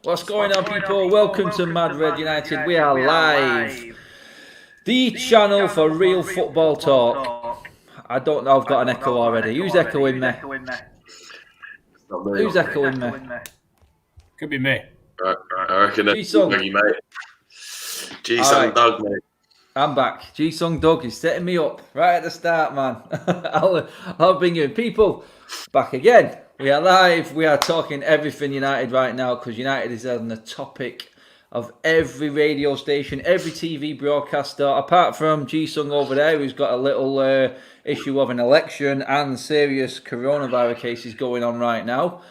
What's going on, people? Welcome to Mad Red United. We are live. The channel for real football talk. I don't know, I've got an echo already. Who's echoing me? Who's echoing me? Could be me. I reckon that's G-Sung. you, mate. G-Sung Alright. Doug, mate. I'm back. G-Sung Doug is setting me up right at the start, man. I'll bring you in. People, back again. We are live. We are talking everything United right now because United is on the topic of every radio station, every TV broadcaster, apart from G-Sung over there, who's got a little issue of an election and serious coronavirus cases going on right now.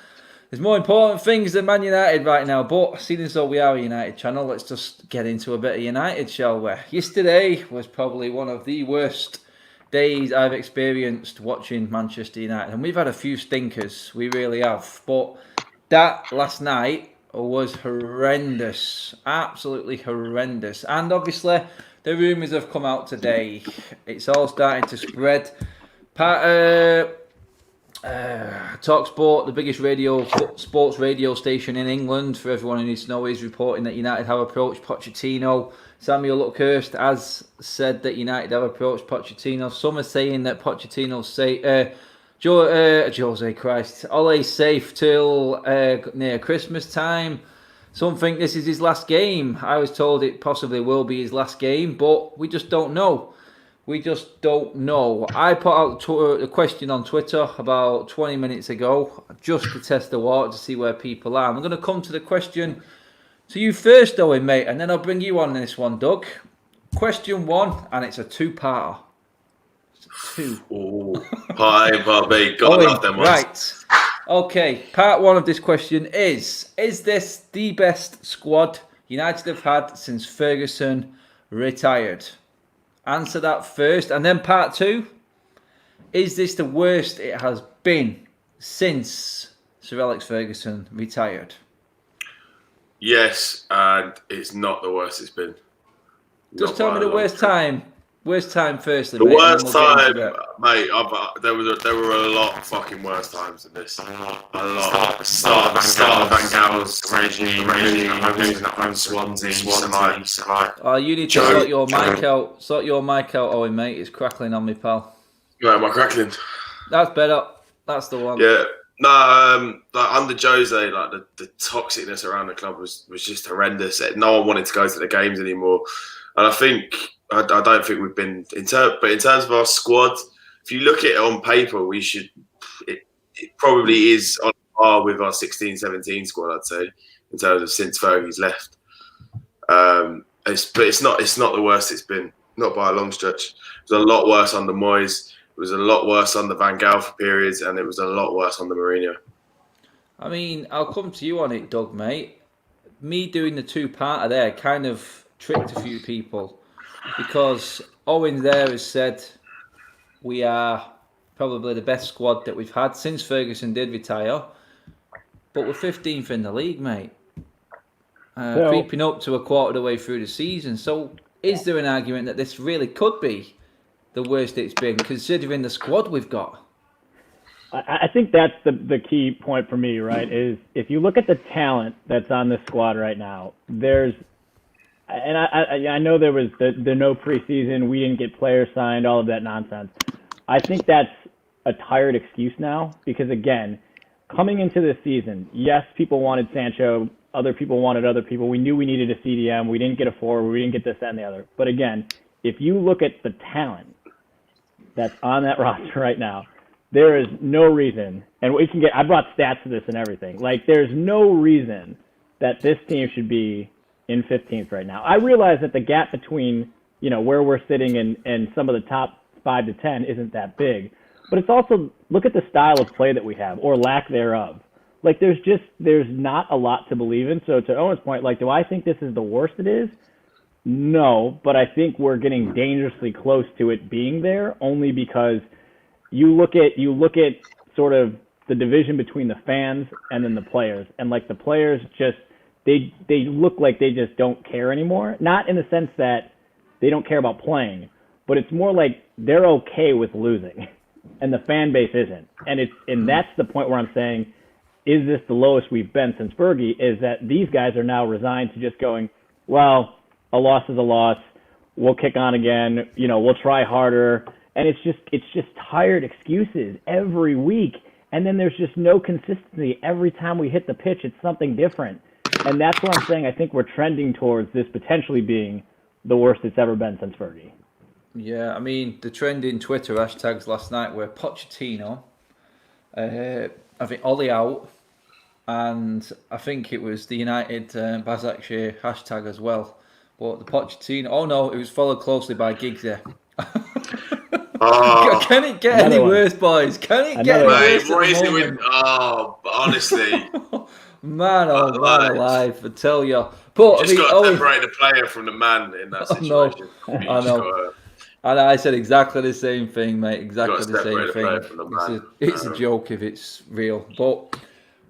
There's more important things than Man United right now, but seeing as though we are a United channel, let's just get into a bit of United, shall we? Yesterday was probably one of the worst days I've experienced watching Manchester United, and we've had a few stinkers, we really have, but that last night was horrendous, absolutely horrendous, and obviously the rumours have come out today. It's all starting to spread. TalkSport, the biggest sports radio station in England, for everyone who needs to know, is reporting that United have approached Pochettino. Samuel Luckhurst has said that United have approached Pochettino. Some are saying that Pochettino Jose Christ, Ole's safe till near Christmas time. Some think this is his last game. I was told it possibly will be his last game, but we just don't know. We just don't know. I put out a question on Twitter about 20 minutes ago just to test the water to see where people are. I'm going to come to the question to you first, Owen, mate, and then I'll bring you on this one, Doug. Question one, and it's a two-parter. Oh, part A and part B. Gotta love them ones. Right. Okay, part one of this question is this the best squad United have had since Ferguson retired? Answer that first. And then part two, is this the worst it has been since Sir Alex Ferguson retired? Yes, and it's not the worst it's been. Just tell me the worst time. Worst time firstly, the mate. Worst time, mate. There were a lot of fucking worse times than this. A lot. Start of Van Gaal's regime, losing at home Swansea. Oh, you need to sort your mic out. Sort your mic out, Owen, mate. It's crackling on me, pal. Yeah, am I crackling? That's better. That's the one. Yeah. No, like under Jose, like the toxicness around the club was just horrendous. No one wanted to go to the games anymore, and I don't think we've been but in terms of our squad, if you look at it on paper, we should. It probably is on par with our 16-17 squad, I'd say, in terms of since Fergie's left. But it's not the worst it's been, not by a long stretch. It was a lot worse under Moyes. It was a lot worse under Van Gaal for periods, and it was a lot worse under Mourinho. I mean, I'll come to you on it, Doug, mate. Me doing the two-parter there kind of tricked a few people. Because Owen there has said we are probably the best squad that we've had since Ferguson did retire. But we're 15th in the league, mate. Creeping up to a quarter of the way through the season. So is there an argument that this really could be the worst it's been, considering the squad we've got? I think that's the key point for me, right, is if you look at the talent that's on this squad right now, and I know there was the no preseason, we didn't get players signed, all of that nonsense. I think that's a tired excuse now because, again, coming into this season, yes, people wanted Sancho, other people wanted other people. We knew we needed a CDM. We didn't get a forward. We didn't get this, that, and the other. But, again, if you look at the talent that's on that roster right now, there is no reason, and I brought stats to this and everything. Like, there's no reason that this team should be in 15th right now. I realize that the gap between, where we're sitting and some of the top 5 to 10 isn't that big, but it's also, look at the style of play that we have, or lack thereof. Like, there's not a lot to believe in. So to Owen's point, like, do I think this is the worst it is? No, but I think we're getting dangerously close to it being there, only because you look at sort of the division between the fans and then the players, and like the players just, they look like they just don't care anymore. Not in the sense that they don't care about playing, but it's more like they're okay with losing, and the fan base isn't. And that's the point where I'm saying is this the lowest we've been since Fergie, is that these guys are now resigned to just going, well, a loss is a loss. We'll kick on again. We'll try harder. And it's just tired excuses every week. And then there's just no consistency. Every time we hit the pitch, it's something different. And that's what I'm saying. I think we're trending towards this potentially being the worst it's ever been since Fergie. Yeah, I mean, the trending Twitter hashtags last night were Pochettino, I think Ollie out, and I think it was the United Bazakshir hashtag as well. But the Pochettino, oh no, it was followed closely by Giggs there. Oh, Can it get any worse, boys? Can it get any worse? What is it with? Oh, honestly, man, alive! I tell you. But just got to separate the player from the man in that situation. I know. And I said exactly the same thing, mate. Exactly the same thing. It's a joke if it's real. But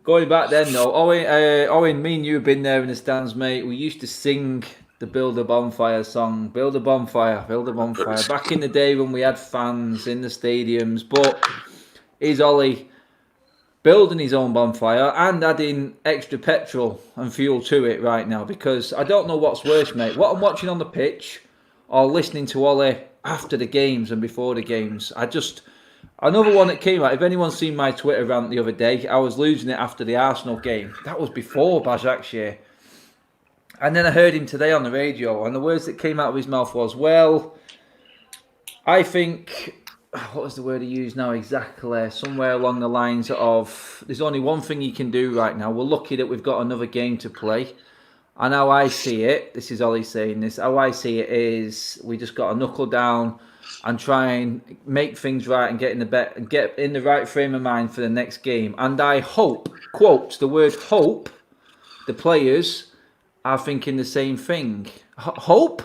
going back then, though, Owen, me and you have been there in the stands, mate. We used to sing the Build a Bonfire song. Build a bonfire, build a bonfire. Back in the day when we had fans in the stadiums. But is Ollie building his own bonfire and adding extra petrol and fuel to it right now? Because I don't know what's worse, mate. What I'm watching on the pitch or listening to Ollie after the games and before the games. Another one that came out, if anyone's seen my Twitter rant the other day, I was losing it after the Arsenal game. That was before Başakşehir. And then I heard him today on the radio, and the words that came out of his mouth was, well, I think, what was the word he used now exactly? Somewhere along the lines of, there's only one thing you can do right now. We're lucky that we've got another game to play. And how I see it, this is Ollie saying this, how I see it is we just got to knuckle down and try and make things right and get in the right frame of mind for the next game. And I hope, quote, the word hope, the players are thinking the same thing. Hope?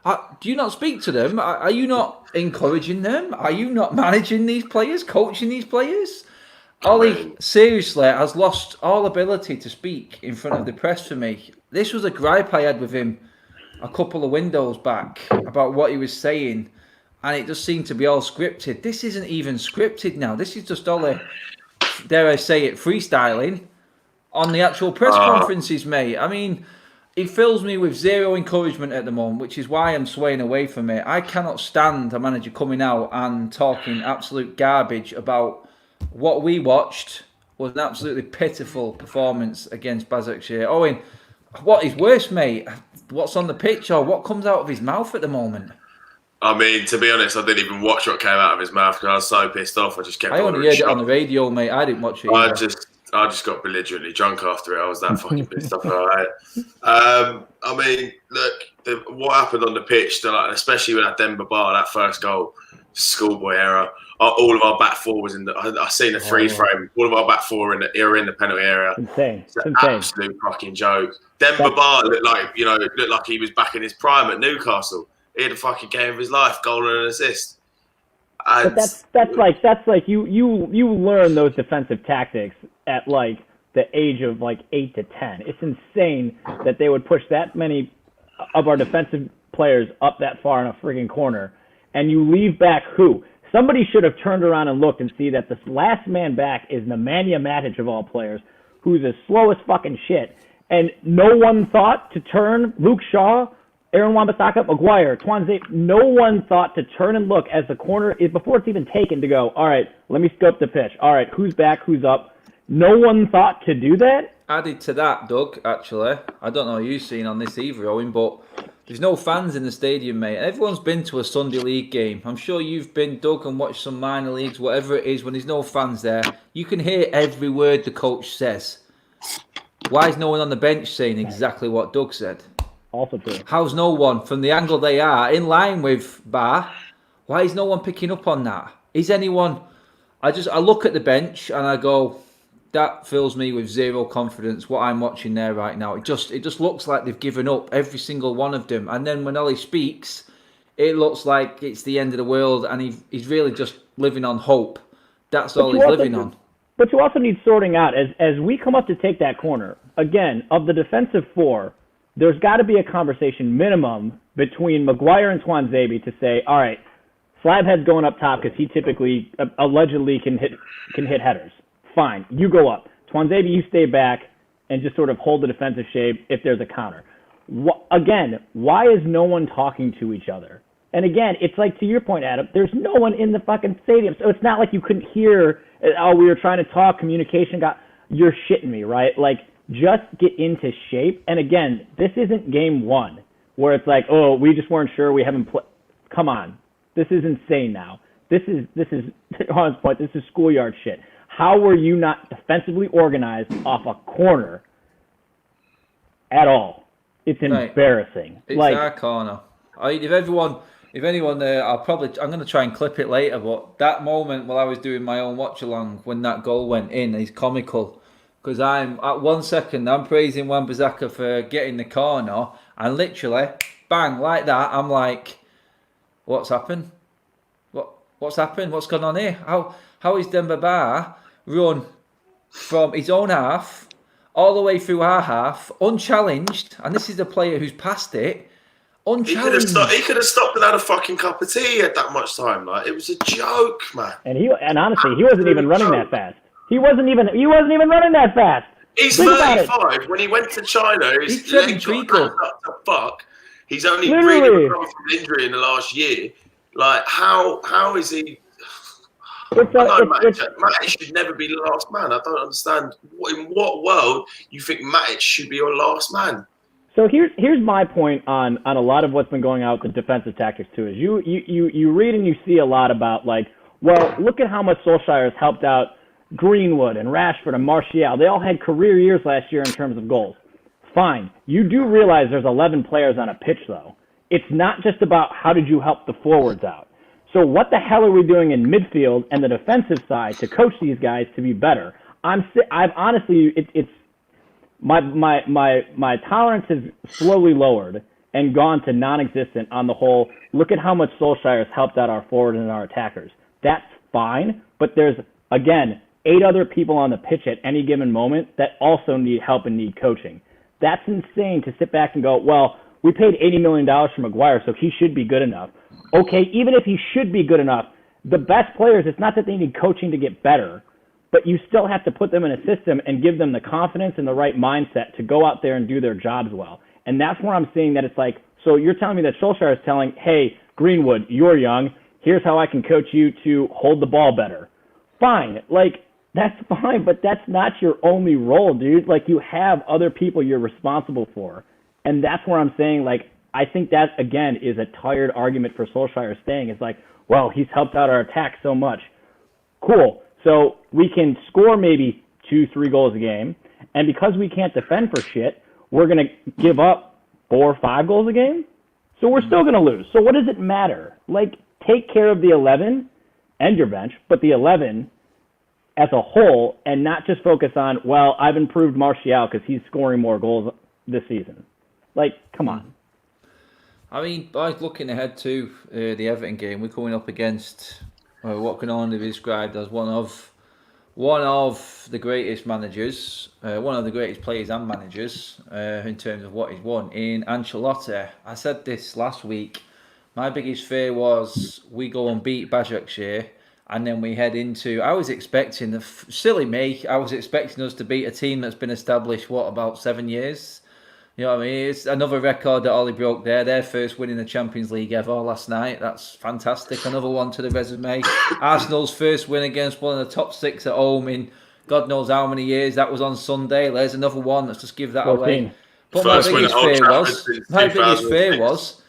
Do you not speak to them? Are you not encouraging them? Are you not managing these players, coaching these players? Ollie, seriously, has lost all ability to speak in front of the press for me. This was a gripe I had with him a couple of windows back about what he was saying, and it just seemed to be all scripted. This isn't even scripted now. This is just Ollie, dare I say it, freestyling on the actual press conferences, mate. I mean, it fills me with zero encouragement at the moment, which is why I'm swaying away from it. I cannot stand a manager coming out and talking absolute garbage about what we watched was an absolutely pitiful performance against Başakşehir. Owen, what is worse, mate? What's on the pitch or what comes out of his mouth at the moment? I mean, to be honest, I didn't even watch what came out of his mouth because I was so pissed off. I just kept. I only heard it on the radio, mate. I didn't watch it either. I just got belligerently drunk after it. I was that fucking pissed off. All right. I mean, look, what happened on the pitch, especially with that Demba Ba, that first goal, schoolboy error. All of our back four was in the. I seen a free frame. All of our back four are in the penalty area. Insane. It's an absolute fucking joke. Demba Ba looked like he was back in his prime at Newcastle. He had a fucking game of his life, goal and an assist. And but that's like you learn those defensive tactics at like the age of like 8 to 10. It's insane that they would push that many of our defensive players up that far in a frigging corner, and you leave back who? Somebody should have turned around and looked and see that this last man back is Nemanja Matic of all players, who's as slow as fucking shit. And no one thought to turn Luke Shaw, Aaron Wan-Bissaka, Maguire, Twanzebe. No one thought to turn and look as the corner is before it's even taken to go, all right, let me scope the pitch. All right, who's back, who's up? No one thought to do that? Added to that, Doug, actually, I don't know what you've seen on this either, Owen, but there's no fans in the stadium, mate. Everyone's been to a Sunday League game. I'm sure you've been, Doug, and watched some minor leagues, whatever it is, when there's no fans there. You can hear every word the coach says. Why is no one on the bench saying exactly what Doug said? Also true. How's no one, from the angle they are, in line with Bar, why is no one picking up on that? Is anyone... I look at the bench and I go, that fills me with zero confidence, what I'm watching there right now. It just looks like they've given up, every single one of them. And then when Ollie speaks, it looks like it's the end of the world and he's really just living on hope. That's all he's living on. But you also need sorting out. As we come up to take that corner, again, of the defensive four, there's got to be a conversation minimum between Maguire and Twanzebe to say, all right, Slabhead's going up top because he typically, allegedly, can hit headers. Fine, you go up. Tuanzebe, you stay back and just sort of hold the defensive shape if there's a counter. Again, why is no one talking to each other? And again, it's like, to your point, Adam, there's no one in the fucking stadium. So it's not like you couldn't hear, oh, we were trying to talk, communication you're shitting me, right? Like, just get into shape. And again, this isn't game one where it's like, oh, we just weren't sure, we haven't played. Come on. This is insane now. This is on his point, this is schoolyard shit. How were you not defensively organized off a corner at all? It's embarrassing. It's our corner. If anyone there, I'm going to try and clip it later, but that moment while I was doing my own watch along when that goal went in is comical. Because I'm, at 1 second, I'm praising Wan-Bissaka for getting the corner, and literally, bang, like that, I'm like, what's happened? What's happened? What's going on here? How is Demba Ba run from his own half all the way through our half, unchallenged, and this is the player who's passed it, unchallenged. He could have stopped and had a fucking cup of tea at that much time. Like, it was a joke, man. And honestly, he wasn't even running that fast. He wasn't even running that fast. He's 35. When he went to China, his leg got up to fuck. He's only really recovered from injury in the last year. Like, how is he? Matic should never be the last man. I don't understand. In what world you think Matic should be your last man? So here's my point on a lot of what's been going on with the defensive tactics too. Is you read and you see a lot about, like, well, look at how much Solskjaer has helped out Greenwood and Rashford and Martial. They all had career years last year in terms of goals. Fine. You do realize there's 11 players on a pitch, though. It's not just about how did you help the forwards out. So what the hell are we doing in midfield and the defensive side to coach these guys to be better? I've honestly, it's my tolerance has slowly lowered and gone to non-existent on the whole. Look at how much Solskjaer has helped out our forwards and our attackers. That's fine, but there's, again, 8 other people on the pitch at any given moment that also need help and need coaching. That's insane to sit back and go, well, we paid $80 million for Maguire, so he should be good enough. Okay, even if he should be good enough, the best players, it's not that they need coaching to get better, but you still have to put them in a system and give them the confidence and the right mindset to go out there and do their jobs well. And that's where I'm seeing that it's like, so you're telling me that Solskjaer is telling, hey, Greenwood, you're young, here's how I can coach you to hold the ball better. Fine, like, that's fine, but that's not your only role, dude. Like, you have other people you're responsible for. And that's where I'm saying, like, I think that, again, is a tired argument for Solskjaer staying. It's like, well, he's helped out our attack so much. Cool. So we can score maybe 2-3 goals a game. And because we can't defend for shit, we're going to give up 4 or 5 goals a game? So we're still going to lose. So what does it matter? Like, take care of the 11 and your bench, but the 11 as a whole, and not just focus on, well, I've improved Martial because he's scoring more goals this season. Like, come on. I mean, I was looking ahead to the Everton game. We're coming up against what can only be described as one of the greatest managers, one of the greatest players and managers in terms of what he's won in Ancelotti. I said this last week. My biggest fear was we go and beat Başakşehir, and then we head into. I was expecting silly me. I was expecting us to beat a team that's been established about 7 years. You know what I mean? It's another record that Ollie broke there. Their first win in the Champions League ever last night. That's fantastic. Another one to the resume. Arsenal's first win against one of the top 6 at home in God knows how many years. That was on Sunday. There's another one. Let's just give that 14. away. But my biggest fear was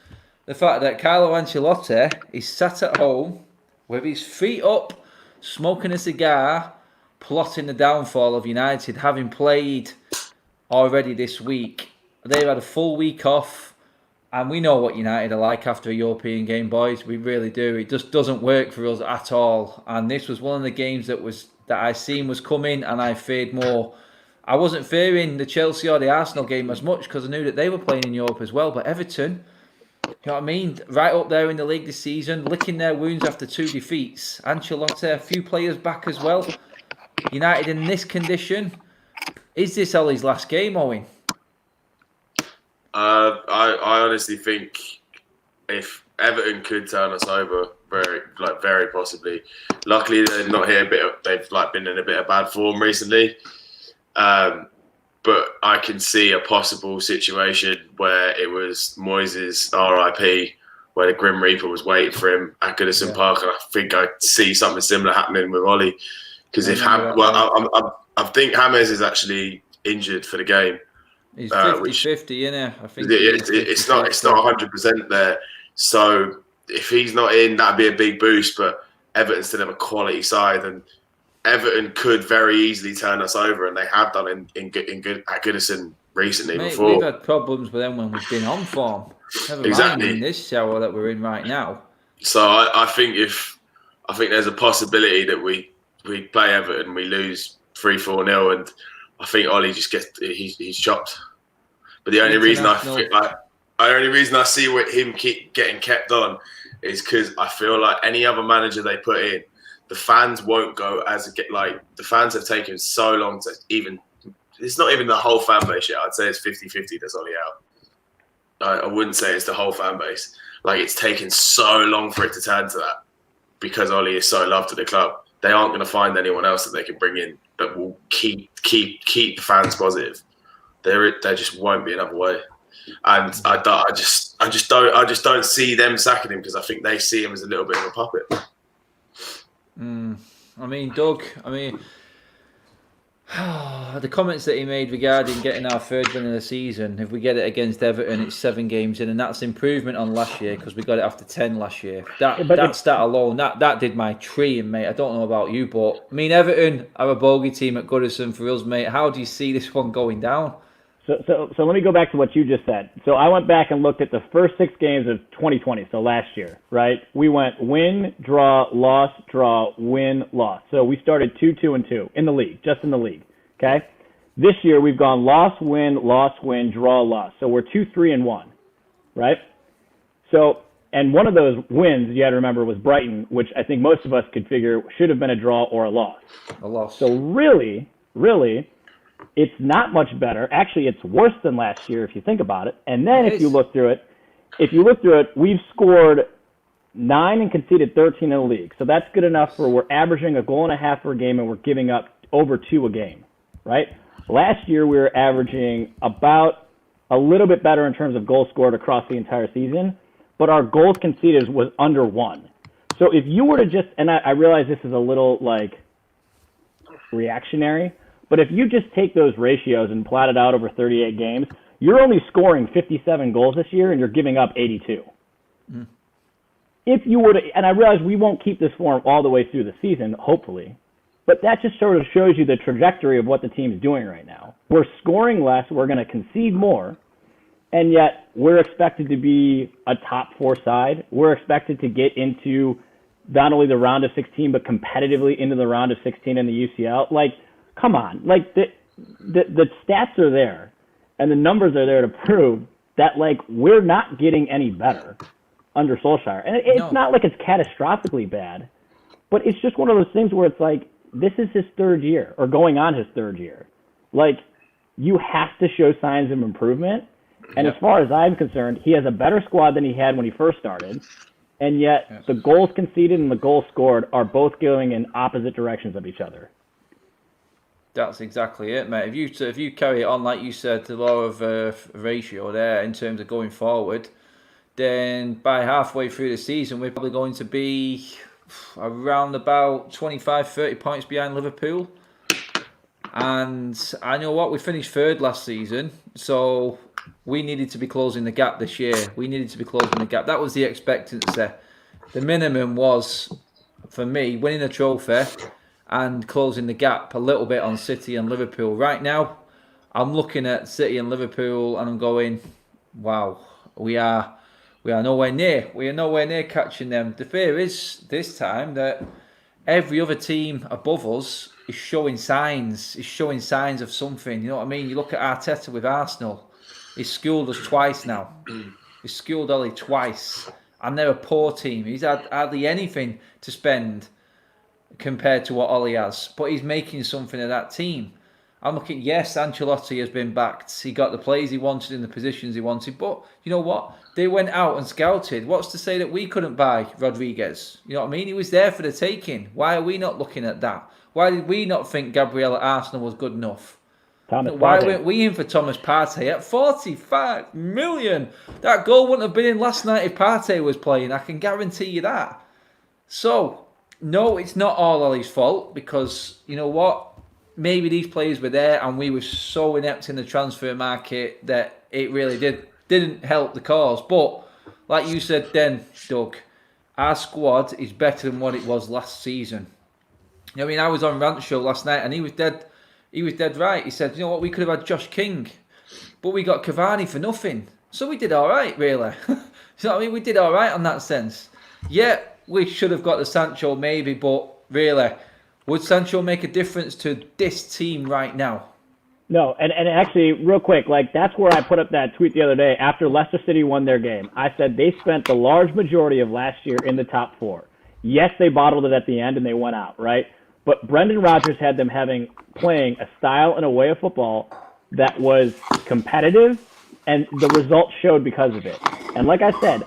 the fact that Carlo Ancelotti is sat at home with his feet up, smoking a cigar, plotting the downfall of United, having played already this week. They've had a full week off, and we know what United are like after a European game, boys. We really do. It just doesn't work for us at all. And this was one of the games that I seen was coming, and I feared more. I wasn't fearing the Chelsea or the Arsenal game as much because I knew that they were playing in Europe as well. But Everton, you know what I mean? Right up there in the league this season, licking their wounds after 2 defeats. Ancelotti, a few players back as well. United in this condition. Is this Ollie's last game, Owen? I honestly think if Everton could turn us over, very possibly. Luckily, they're not here. They've been in a bit of bad form recently. But I can see a possible situation where it was Moyes' RIP, where the Grim Reaper was waiting for him at Goodison Park, and I think I see something similar happening with Ollie. Because I think James is actually injured for the game. He's 50-50, isn't it? I think it's not 100% there. So if he's not in, that'd be a big boost. But Everton still have a quality side, and Everton could very easily turn us over, and they have done at Goodison recently. Before we've had problems with them when we've been on form. Never exactly mind in this shower that we're in right now. So I think there's a possibility that we play Everton, we lose 3-4-0, and I think Ollie just he's chopped. But the only reason I see with him keep getting kept on is because I feel like any other manager they put in, the fans won't go the fans have taken so long to even. It's not even the whole fan base yet. I'd say it's 50-50 that's Ollie out. I wouldn't say it's the whole fan base. Like, it's taken so long for it to turn to that because Ollie is so loved at the club. They aren't going to find anyone else that they can bring in that will keep the fans positive. There just won't be another way. And I just don't see them sacking him because I think they see him as a little bit of a puppet. I mean, Doug. The comments that he made regarding getting our third win of the season, if we get it against Everton, it's 7 games in, and that's improvement on last year because we got it after 10 last year. That stat alone, that did my tree in, mate. I don't know about you, but I mean, Everton are a bogey team at Goodison for us, mate. How do you see this one going down? So let me go back to what you just said. So I went back and looked at the first 6 games of 2020, so last year, right? We went win, draw, win, loss. So we started 2-2-2 in the league, just in the league, okay? This year we've gone loss, win, draw, loss. So we're 2-3-1, right? So, and one of those wins, you got to remember, was Brighton, which I think most of us could figure should have been a draw or a loss. A loss. So really, it's not much better. Actually, it's worse than last year if you think about it. And then if you look through it, we've scored 9 and conceded 13 in the league. So that's good enough for we're averaging a goal and a half per game and we're giving up over 2 a game, right? Last year we were averaging about a little bit better in terms of goals scored across the entire season, but our goals conceded was under 1. So if you were to just, and I realize this is a little like reactionary, but if you just take those ratios and plot it out over 38 games, you're only scoring 57 goals this year and you're giving up 82. If you were to, and I realize we won't keep this form all the way through the season, hopefully, but that just sort of shows you the trajectory of what the team's doing right now. We're scoring less, we're going to concede more, and yet we're expected to be a top 4 side. We're expected to get into not only the round of 16, but competitively into the round of 16 in the UCL. Like, come on, like the stats are there and the numbers are there to prove that, like, we're not getting any better under Solskjaer. And it's not like it's catastrophically bad, but it's just one of those things where it's like, this is his 3rd year or going on his 3rd year. Like, you have to show signs of improvement. And as far as I'm concerned, he has a better squad than he had when he first started. And yet the goals conceded and the goals scored are both going in opposite directions of each other. That's exactly it, mate. If you carry it on, like you said, the law of ratio there in terms of going forward, then by halfway through the season, we're probably going to be around about 25-30 points behind Liverpool. And I know what, we finished 3rd last season, so we needed to be closing the gap this year. We needed to be closing the gap. That was the expectancy. The minimum was, for me, winning a trophy and closing the gap a little bit on City and Liverpool. Right now, I'm looking at City and Liverpool and I'm going, wow, we are nowhere near. We are nowhere near catching them. The fear is this time that every other team above us is showing signs of something. You know what I mean? You look at Arteta with Arsenal. He's schooled us twice now. He's schooled Ollie twice. And they're a poor team. He's had hardly anything to spend compared to what Ollie has. But he's making something of that team. I'm looking, yes, Ancelotti has been backed. He got the players he wanted in the positions he wanted. But you know what? They went out and scouted. What's to say that we couldn't buy Rodriguez? You know what I mean? He was there for the taking. Why are we not looking at that? Why did we not think Gabriel at Arsenal was good enough? Why weren't we in for Thomas Partey at 45 million? That goal wouldn't have been in last night if Partey was playing. I can guarantee you that. So, no, it's not all Ollie's fault because, you know what? Maybe these players were there and we were so inept in the transfer market that it really didn't help the cause. But, like you said then, Doug, our squad is better than what it was last season. I mean, I was on Rant Show last night and he was dead right. He said, you know what, we could have had Josh King, but we got Cavani for nothing. So we did all right, really. You know what I mean? We did all right on that sense. Yeah, we should have got the Sancho maybe, but really, would Sancho make a difference to this team right now? No, and actually, real quick, like that's where I put up that tweet the other day after Leicester City won their game. I said they spent the large majority of last year in the top four. Yes, they bottled it at the end and they went out, right? But Brendan Rodgers had them playing a style and a way of football that was competitive, and the results showed because of it. And like I said,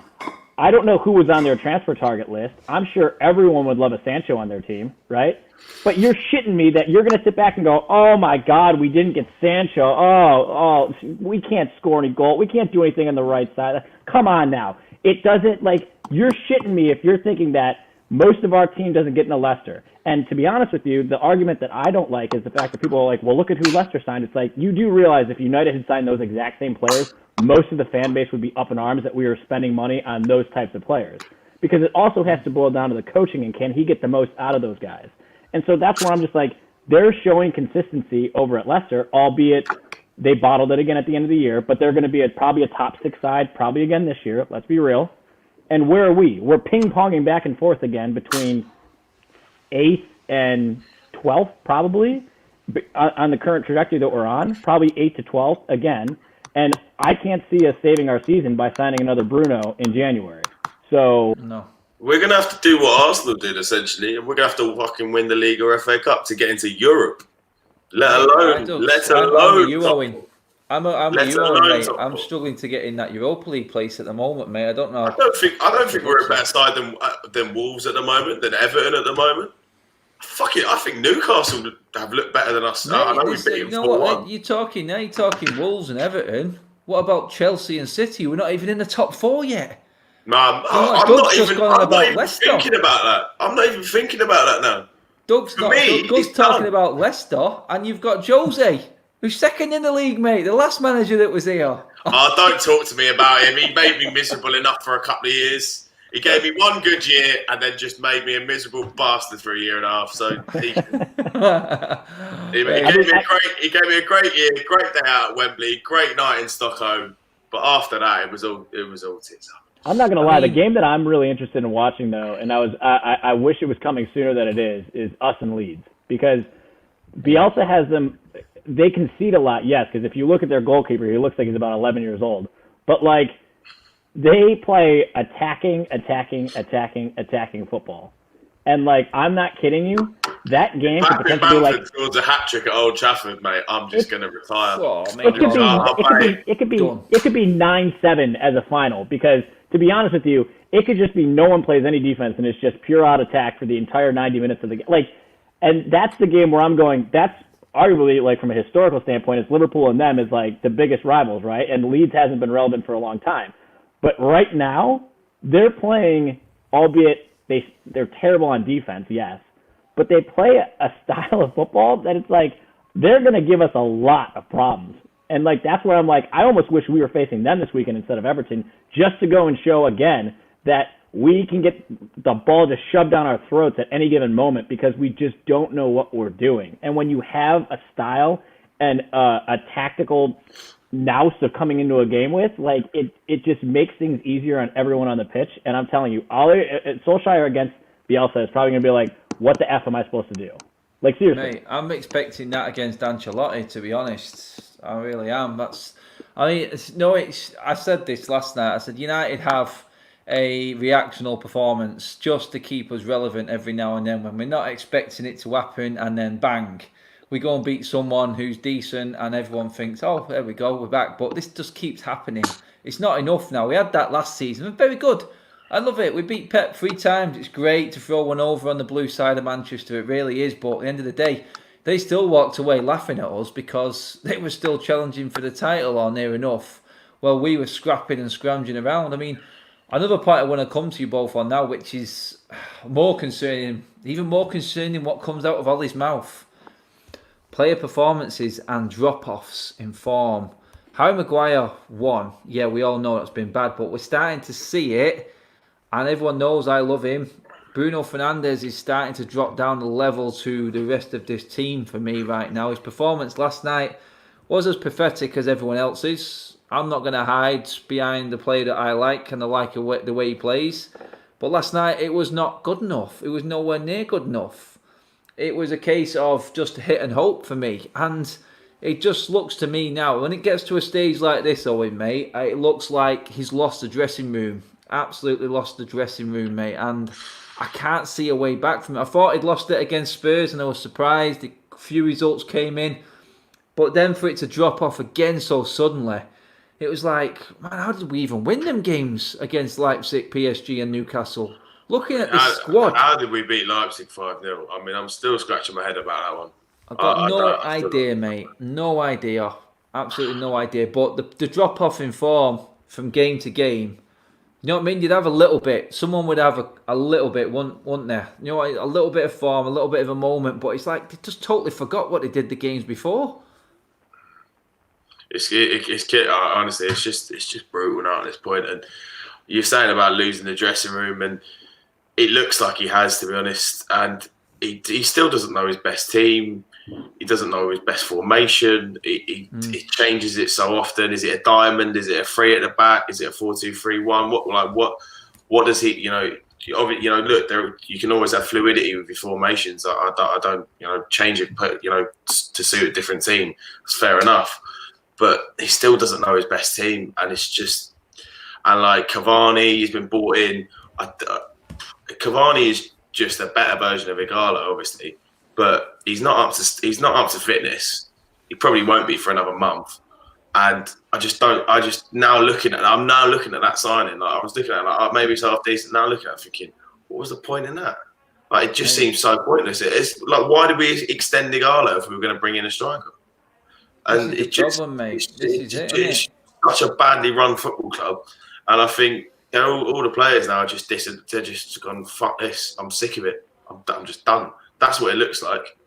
I don't know who was on their transfer target list. I'm sure everyone would love a Sancho on their team, right? But you're shitting me that you're going to sit back and go, oh my God, we didn't get Sancho. Oh, we can't score any goal. We can't do anything on the right side. Come on now. It doesn't, like, you're shitting me if you're thinking that most of our team doesn't get into Leicester. And to be honest with you, the argument that I don't like is the fact that people are like, well, look at who Leicester signed. It's like, you do realize if United had signed those exact same players, most of the fan base would be up in arms that we were spending money on those types of players. Because it also has to boil down to the coaching and can he get the most out of those guys. And so that's where I'm just like, they're showing consistency over at Leicester, albeit they bottled it again at the end of the year, but they're going to be probably a top six side, probably again this year. Let's be real. And where are we? We're ping-ponging back and forth again between 8th and 12th, probably, on the current trajectory that we're on, probably 8th to 12th again. And I can't see us saving our season by signing another Bruno in January. So no. We're going to have to do what Arsenal did, essentially, and we're going to have to fucking win the league or FA Cup to get into Europe. Let alone. You, Owen. I'm with you, Owen, mate. I'm struggling to get in that Europa League place at the moment, mate. I don't know. I don't think we're a better side than Wolves at the moment, than Everton at the moment. Fuck it, I think Newcastle have looked better than us. Mate, I know we beat them 4-1. You're talking Wolves and Everton. What about Chelsea and City? We're not even in the top four yet. No, I'm not even thinking about that. I'm not even thinking about that now. Doug's talking about Leicester, and you've got Jose, who's second in the league, mate. The last manager that was here. Oh, don't talk to me about him. He made me miserable enough for a couple of years. He gave me one good year and then just made me a miserable bastard for a year and a half. So he gave me a great year, great day out at Wembley, great night in Stockholm. But after that, it was all tits up. I'm not going to lie. The game that I'm really interested in watching, though, and I wish it was coming sooner than it is us and Leeds. Because Bielsa has them, they concede a lot, yes, because if you look at their goalkeeper, he looks like he's about 11 years old. But, like, they play attacking football. And, like, I'm not kidding you. That game could potentially be like... scores a hat-trick at Old Trafford, mate. I'm just going to retire. It could be 9-7 as a final because... To be honest with you, it could just be no one plays any defense and it's just pure out attack for the entire 90 minutes of the game. Like, and that's the game where I'm going, that's arguably, like, from a historical standpoint, it's Liverpool and them is, like, the biggest rivals, right? And Leeds hasn't been relevant for a long time. But right now, they're playing, albeit they're terrible on defense, yes, but they play a style of football that it's like, they're going to give us a lot of problems. And, like, that's where I'm like, I almost wish we were facing them this weekend instead of Everton, just to go and show again that we can get the ball just shoved down our throats at any given moment because we just don't know what we're doing. And when you have a style and a tactical nous of coming into a game with, like, it just makes things easier on everyone on the pitch. And I'm telling you, Solskjaer against Bielsa is probably going to be like, what the F am I supposed to do? Like, seriously. Mate, I'm expecting that against Ancelotti, to be honest. I really am. I said this last night. I said United have a reactional performance just to keep us relevant every now and then when we're not expecting it to happen, and then bang, we go and beat someone who's decent and everyone thinks, oh, there we go, we're back. But this just keeps happening. It's not enough now. We had that last season. We're very good. I love it. We beat Pep 3 times. It's great to throw one over on the blue side of Manchester. It really is. But at the end of the day, they still walked away laughing at us because they were still challenging for the title or near enough. Well, we were scrapping and scrounging around. I mean, another point I want to come to you both on now, which is more concerning, even more concerning what comes out of Ollie's mouth. Player performances and drop-offs in form. Harry Maguire won. Yeah, we all know it's been bad, but we're starting to see it, and everyone knows I love him. Bruno Fernandes is starting to drop down the level to the rest of this team for me right now. His performance last night was as pathetic as everyone else's. I'm not going to hide behind the player that I like, and I like the way he plays. But last night, it was not good enough. It was nowhere near good enough. It was a case of just hit and hope for me. And it just looks to me now, when it gets to a stage like this, Owen, mate, it looks like he's lost the dressing room. Absolutely lost the dressing room, mate. And I can't see a way back from it. I thought he'd lost it against Spurs and I was surprised. A few results came in. But then for it to drop off again so suddenly, it was like, man, how did we even win them games against Leipzig, PSG and Newcastle? Looking at this squad. How did we beat Leipzig 5-0? I mean, I'm still scratching my head about that one. I've got no idea, mate. No idea. Absolutely no idea. But the drop-off in form from game to game, you know what I mean? You'd have a little bit. Someone would have a little bit, wouldn't there? You know, a little bit of form, a little bit of a moment. But it's like they just totally forgot what they did the games before. Honestly, it's just brutal now at this point. And you're saying about losing the dressing room, and it looks like he has, to be honest. And he still doesn't know his best team. He doesn't know his best formation. He changes it so often. Is it a diamond? Is it a three at the back? Is it a 4-2-3-1? What does he? Look, you can always have fluidity with your formations. I don't change it, to suit a different team. It's fair enough. But he still doesn't know his best team, and it's just, and like Cavani, he's been brought in. Cavani is just a better version of Igala, obviously, but he's not up to fitness. He probably won't be for another month, and I'm now looking at that signing. Like, I was looking at maybe it's half decent. Now looking at it, thinking, what was the point in that? Like, it just seems so pointless. It's like, why did we extend Igala if we were going to bring in a striker? And it's such a badly run football club, and I think all the players now are they're just gone, fuck this. I'm sick of it. I'm just done. That's what it looks like.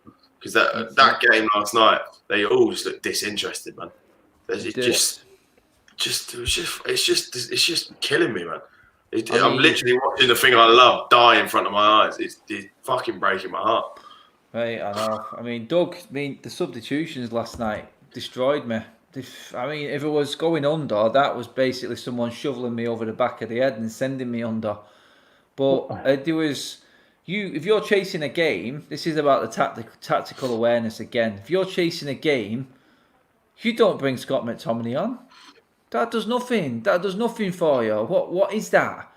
Because that game last night, they all just looked disinterested, man. It's just killing me, man. I'm literally watching the thing I love die in front of my eyes. It's fucking breaking my heart. Right, I know. I mean, Doug, the substitutions last night destroyed me. I mean, if it was going under, that was basically someone shoveling me over the back of the head and sending me under. But there was, if you're chasing a game, this is about the tactical awareness again. If you're chasing a game, you don't bring Scott McTominay on. That does nothing. That does nothing for you. What is that?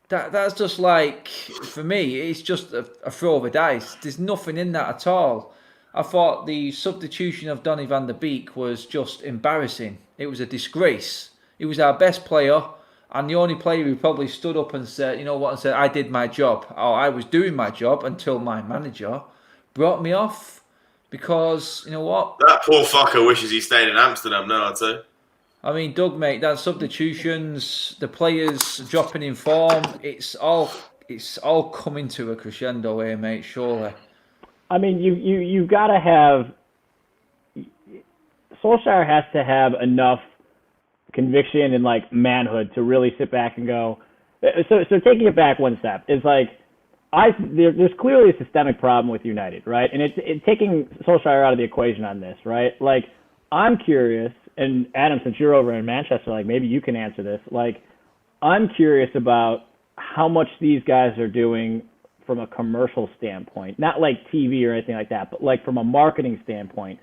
That's just like, for me, it's just a throw of a dice. There's nothing in that at all. I thought the substitution of Donny van der Beek was just embarrassing. It was a disgrace. He was our best player, and the only player who probably stood up and said, you know what, and said, I did my job, or I was doing my job until my manager brought me off. Because, you know what? That poor fucker wishes he stayed in Amsterdam now, I'd say. I mean, Doug, mate, that substitutions, the players dropping in form, it's all coming to a crescendo here, mate, surely. I mean, you've got to have Solskjaer has to have enough conviction and like manhood to really sit back and go. So taking it back one step is like there's clearly a systemic problem with United, right? And it's taking Solskjaer out of the equation on this, right? Like, I'm curious, and Adam, since you're over in Manchester, like maybe you can answer this. Like, I'm curious about how much these guys are doing from a commercial standpoint, not like TV or anything like that, but like from a marketing standpoint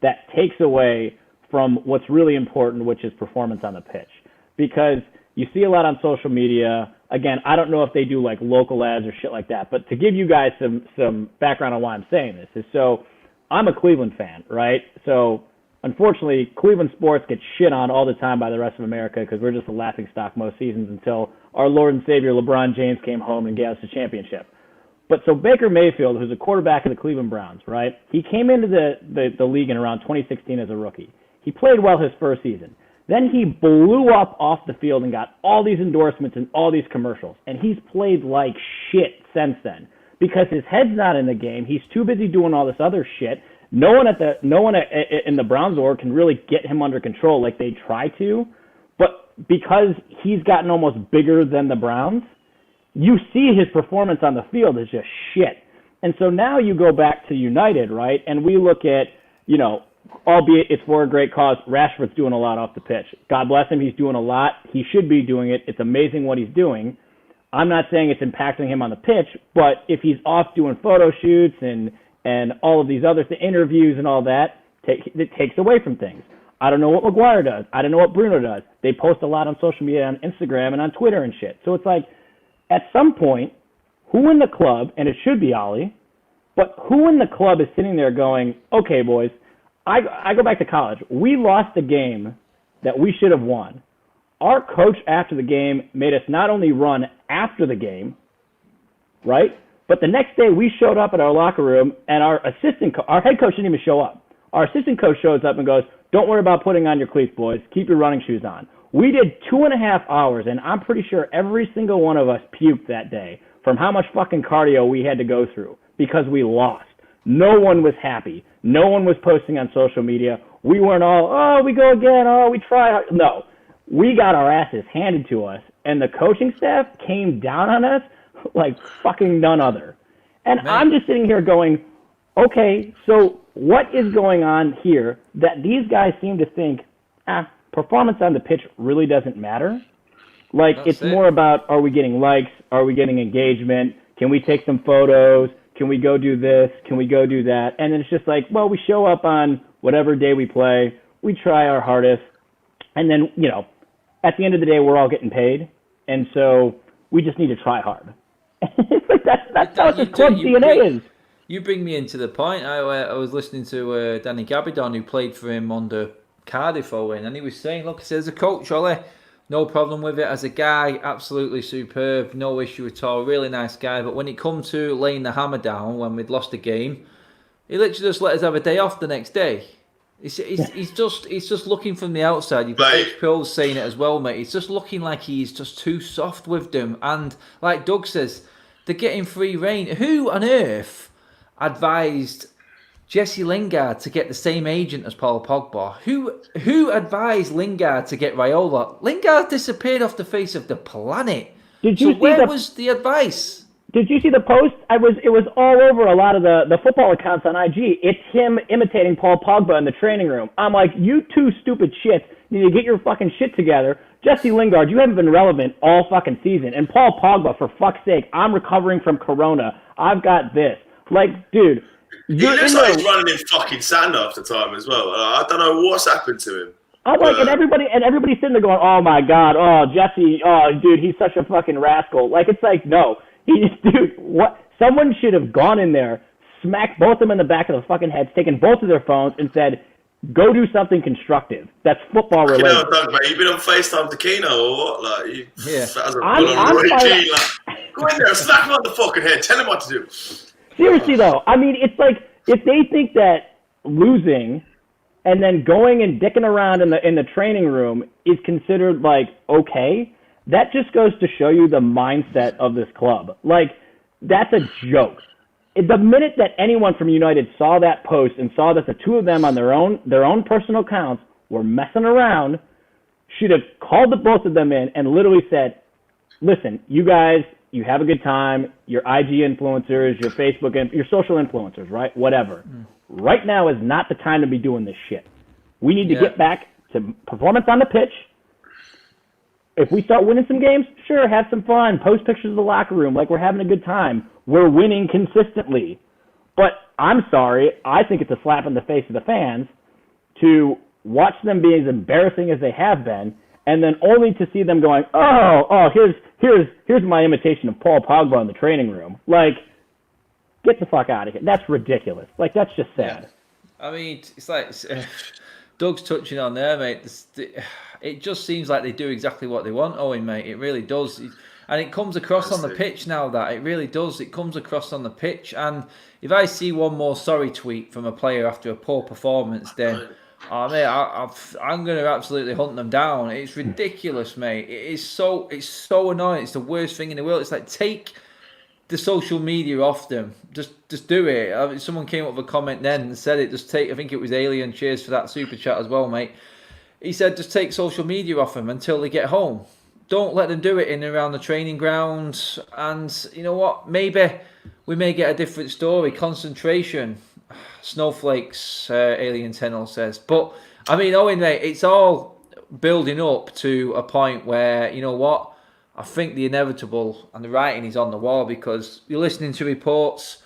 that takes away from what's really important, which is performance on the pitch. Because you see a lot on social media. Again, I don't know if they do like local ads or shit like that, but to give you guys some background on why I'm saying this is, so I'm a Cleveland fan, right? So unfortunately, Cleveland sports get shit on all the time by the rest of America because we're just a laughing stock most seasons until our Lord and Savior LeBron James came home and gave us a championship. But so Baker Mayfield, who's a quarterback of the Cleveland Browns, right? He came into the league in around 2016 as a rookie. He played well his first season. Then he blew up off the field and got all these endorsements and all these commercials. And he's played like shit since then because his head's not in the game. He's too busy doing all this other shit. No one in the Browns org can really get him under control like they try to. But because he's gotten almost bigger than the Browns, you see his performance on the field is just shit. And so now you go back to United, right? And we look at, albeit it's for a great cause, Rashford's doing a lot off the pitch. God bless him, he's doing a lot. He should be doing it. It's amazing what he's doing. I'm not saying it's impacting him on the pitch, but if he's off doing photo shoots and all of these other interviews and all that, it takes away from things. I don't know what Maguire does. I don't know what Bruno does. They post a lot on social media, on Instagram and on Twitter and shit. So it's like, at some point, who in the club, and it should be Ollie, but who in the club is sitting there going, okay, boys, I go back to college. We lost the game that we should have won. Our coach after the game made us not only run after the game, right, but the next day we showed up at our locker room and our head coach didn't even show up. Our assistant coach shows up and goes, don't worry about putting on your cleats, boys. Keep your running shoes on. We did 2.5 hours, and I'm pretty sure every single one of us puked that day from how much fucking cardio we had to go through because we lost. No one was happy. No one was posting on social media. We weren't all, we go again, we try hard. No. We got our asses handed to us, and the coaching staff came down on us like fucking none other. And I'm just sitting here going, okay, so what is going on here that these guys seem to think, performance on the pitch really doesn't matter? Like, it's more about, are we getting likes? Are we getting engagement? Can we take some photos? Can we go do this? Can we go do that? And then it's just like, well, we show up on whatever day we play. We try our hardest. And then, at the end of the day, we're all getting paid. And so we just need to try hard. that's how this club DNA is. You bring me into the point. I was listening to Danny Gabidon, who played for him under Cardiff Owen, and he was saying, look, he says, as a coach, Ollie, no problem with it. As a guy, absolutely superb, no issue at all, really nice guy. But when it come to laying the hammer down when we'd lost a game, he literally just let us have a day off the next day. He's just looking from the outside. You've got Coach Pills saying it as well, mate. He's just looking like he's just too soft with them. And like Doug says, they're getting free reign. Who on earth advised Jesse Lingard to get the same agent as Paul Pogba? Who advised Lingard to get Raiola? Lingard disappeared off the face of the planet. Where was the advice? Did you see the post? It was all over a lot of the football accounts on IG. It's him imitating Paul Pogba in the training room. I'm like, you two stupid shits need to get your fucking shit together. Jesse Lingard, you haven't been relevant all fucking season. And Paul Pogba, for fuck's sake, I'm recovering from Corona. I've got this. Like, dude. He looks like he's running in fucking sand half the time as well. I don't know what's happened to him. I'm like, and everybody's sitting there going, oh my God, Jesse, dude, he's such a fucking rascal. Like, it's like, no. Dude, what? Someone should have gone in there, smacked both of them in the back of the fucking heads, taken both of their phones, and said, go do something constructive. That's football related. Doug, mate, you've been on FaceTime to Keno or what? Like, yeah. Go in there and smack him on the fucking head. Tell him what to do. Seriously, though, I mean, it's like, if they think that losing and then going and dicking around in the training room is considered, like, okay, that just goes to show you the mindset of this club. Like, that's a joke. The minute that anyone from United saw that post and saw that the two of them on their own personal accounts were messing around, should have called the both of them in and literally said, listen, you guys, you have a good time, your IG influencers, your Facebook, your social influencers, right? Whatever. Right now is not the time to be doing this shit. We need to get back to performance on the pitch. If we start winning some games, sure, have some fun. Post pictures of the locker room like we're having a good time. We're winning consistently. But I'm sorry, I think it's a slap in the face of the fans to watch them be as embarrassing as they have been, and then only to see them going, here's my imitation of Paul Pogba in the training room. Like, get the fuck out of here. That's ridiculous. Like, that's just sad. Yeah. I mean, it's like Doug's touching on there, mate. It just seems like they do exactly what they want, Owen, mate. It really does. And it comes across on the pitch now, that it really does. It comes across on the pitch. And if I see one more sorry tweet from a player after a poor performance, then, oh, mate, I'm going to absolutely hunt them down. It's ridiculous, mate. It's so annoying. It's the worst thing in the world. It's like, take the social media off them. Just do it. Someone came up with a comment then and said it. I think it was Alien. Cheers for that super chat as well, mate. He said just take social media off them until they get home. Don't let them do it in and around the training ground. And you know what? Maybe we may get a different story. Concentration. Snowflakes, Alien Tenel says. But, I mean, Owen, mate, it's all building up to a point where, you know what? I think the inevitable and the writing is on the wall, because you're listening to reports.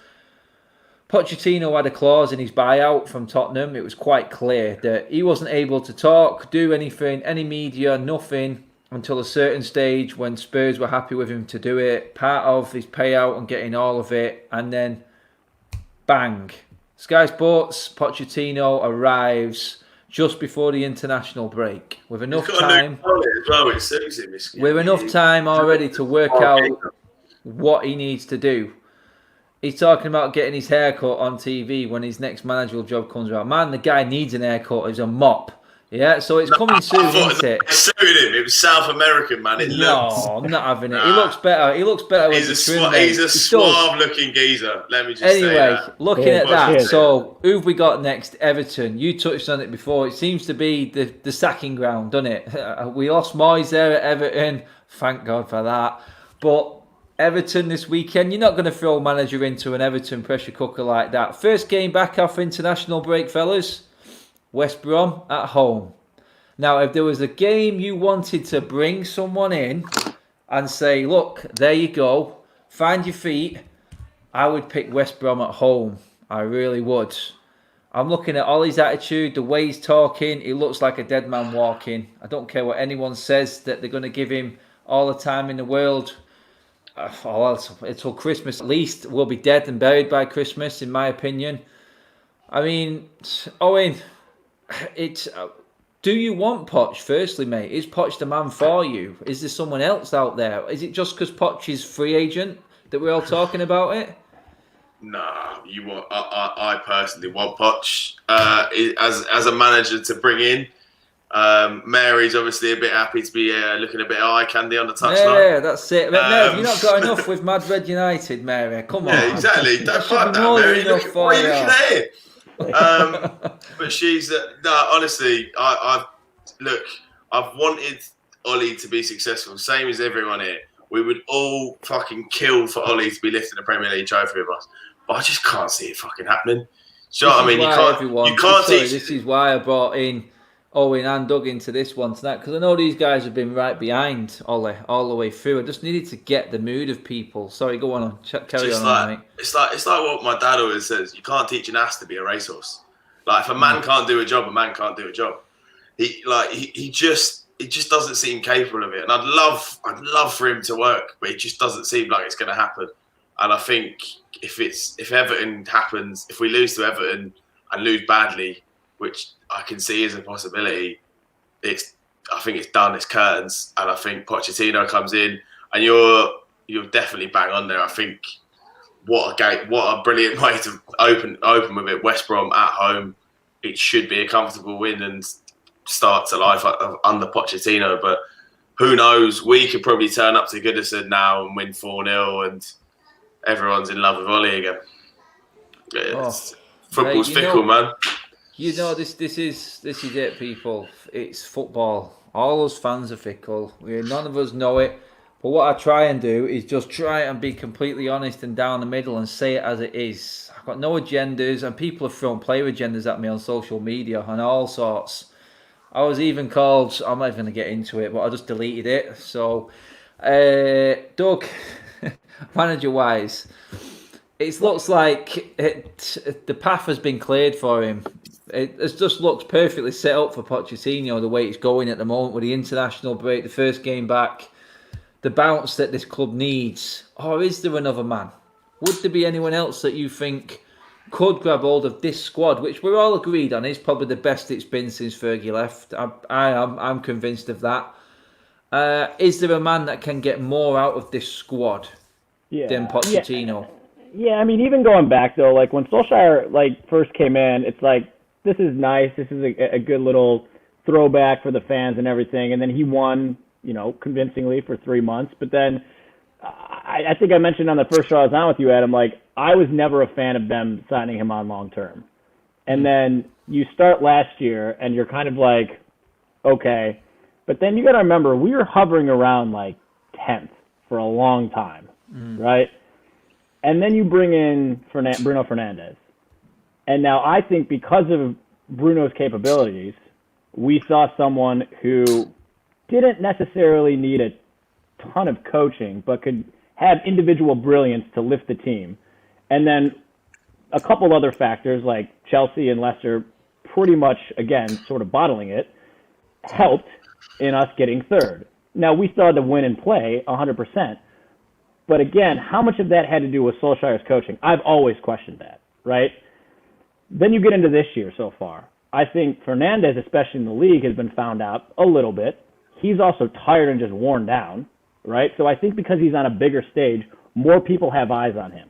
Pochettino had a clause in his buyout from Tottenham. It was quite clear that he wasn't able to talk, do anything, any media, nothing, until a certain stage when Spurs were happy with him to do it. Part of his payout and getting all of it. And then, bang. Sky Sports, Pochettino arrives just before the international break with enough time. With enough time already to work out what he needs to do. He's talking about getting his haircut on TV when his next managerial job comes around. Man, the guy needs an haircut. He's a mop. Yeah, so it's coming soon, isn't it? Suited him. It was South American, man. I'm not having it. He looks better. He looks better with the trim. He's a suave-looking geezer. Let me just say that. Looking at that, so who've we got next? Everton. You touched on it before. It seems to be the sacking ground, doesn't it? We lost Moyes there at Everton. Thank God for that. But Everton this weekend, you're not going to throw a manager into an Everton pressure cooker like that. First game back after international break, fellas. West Brom at home. Now, if there was a game you wanted to bring someone in and say, look, there you go, find your feet, I would pick West Brom at home. I really would. I'm looking at Ollie's attitude, the way he's talking. He looks like a dead man walking. I don't care what anyone says, that they're going to give him all the time in the world. Until Christmas at least. We'll be dead and buried by Christmas, in my opinion. I mean, Owen... do you want Poch, firstly, mate? Is Poch the man for you? Is there someone else out there? Is it just because Poch is free agent that we're all talking about it? Nah, you want. I personally want Poch as a manager to bring in. Mary's obviously a bit happy to be looking a bit eye candy on the touchline. Yeah, that's it. But Mary, you've not got enough with Mad Red United, Mary. Come on. Yeah, exactly. Don't fight that, Mary. What are you looking at here? But she's honestly, I've wanted Ollie to be successful, same as everyone here. We would all fucking kill for Ollie to be lifting a Premier League trophy with us, but I just can't see it fucking happening. So I mean, you can't teach. This is why I brought in Owen and Doug into this one tonight, because I know these guys have been right behind Ollie all the way through. I just needed to get the mood of people. Sorry, go on. Carry on, mate. It's like what my dad always says. You can't teach an ass to be a racehorse. Like if a man can't do a job, a man can't do a job. He just doesn't seem capable of it. And I'd love for him to work, but it just doesn't seem like it's going to happen. And I think if Everton happens, if we lose to Everton and lose badly, which I can see as a possibility, I think it's done. It's curtains, and I think Pochettino comes in, and you're definitely bang on there. I think what a brilliant way to open with it. West Brom at home, it should be a comfortable win and start to life under Pochettino. But who knows? We could probably turn up to Goodison now and win 4-0, and everyone's in love with Ollie again. Football's fickle, man. You know, this is it, people. It's football. All us fans are fickle. None of us know it. But what I try and do is just try and be completely honest and down the middle and say it as it is. I've got no agendas, and people have thrown player agendas at me on social media and all sorts. I was even called, I'm not even going to get into it, but I just deleted it. So, Doug, manager-wise, it looks like the path has been cleared for him. It just looks perfectly set up for Pochettino, the way it's going at the moment with the international break, the first game back, the bounce that this club needs. Or is there another man? Would there be anyone else that you think could grab hold of this squad, which we're all agreed on is probably the best it's been since Fergie left. I'm convinced of that. Is there a man that can get more out of this squad than Pochettino? Yeah, I mean, even going back though, like when Solskjaer first came in, it's like this is nice. This is a good little throwback for the fans and everything. And then he won, convincingly for 3 months. But then I think I mentioned on the first show I was on with you, Adam, like I was never a fan of them signing him on long term. And then you start last year and you're kind of like, okay. But then you got to remember, we were hovering around like 10th for a long time, right? And then you bring in Bruno Fernandes. And now I think because of Bruno's capabilities, we saw someone who didn't necessarily need a ton of coaching, but could have individual brilliance to lift the team. And then a couple other factors like Chelsea and Leicester pretty much, again, sort of bottling it, helped in us getting third. Now, we still had to win and play 100%. But again, how much of that had to do with Solskjaer's coaching? I've always questioned that, right? Then you get into this year so far. I think Fernandes, especially in the league, has been found out a little bit. He's also tired and just worn down, right? So I think because he's on a bigger stage, more people have eyes on him.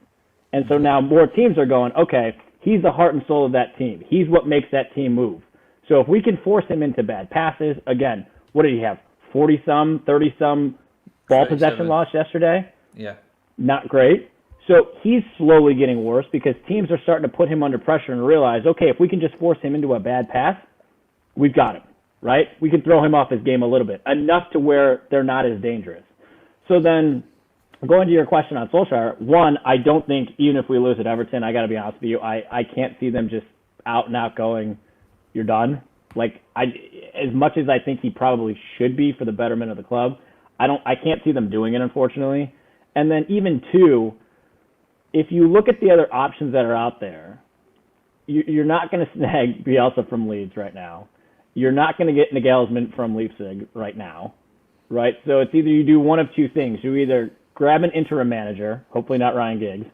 And so now more teams are going, okay, he's the heart and soul of that team. He's what makes that team move. So if we can force him into bad passes, again, what did he have? 40-some, 30-some ball possession loss yesterday? Yeah. Not great. So he's slowly getting worse because teams are starting to put him under pressure and realize, okay, if we can just force him into a bad pass, we've got him, right? We can throw him off his game a little bit, enough to where they're not as dangerous. So then going to your question on Solskjaer, one, I don't think even if we lose at Everton, I got to be honest with you, I can't see them just out and out going, you're done. Like, as much as I think he probably should be for the betterment of the club, I can't see them doing it, unfortunately. And then even two, if you look at the other options that are out there, you're not going to snag Bielsa from Leeds right now. You're not going to get Nagelsmann from Leipzig right now, right? So it's either you do one of two things. You either grab an interim manager, hopefully not Ryan Giggs,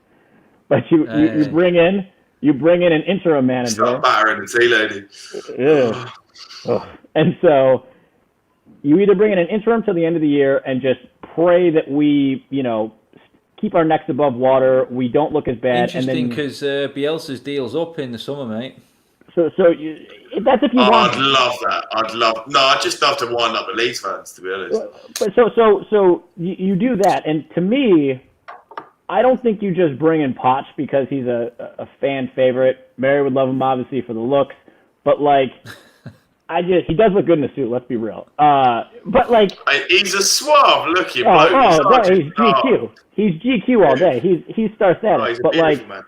but you bring in an interim manager. Stop battering the tea lady. Ugh. And so you either bring in an interim till the end of the year and just pray that we, keep our necks above water. We don't look as bad. Interesting, because Bielsa's deal's up in the summer, mate. So that's if you want. I'd love that. I'd just love to wind up the Leeds fans, to be honest. But so you do that, and to me, I don't think you just bring in Poch because he's a fan favorite. Mary would love him obviously for the looks, but like. He does look good in a suit. Let's be real. But like, he's a suave looking bloke. He's GQ. He's GQ all day. He's star status. But like, man.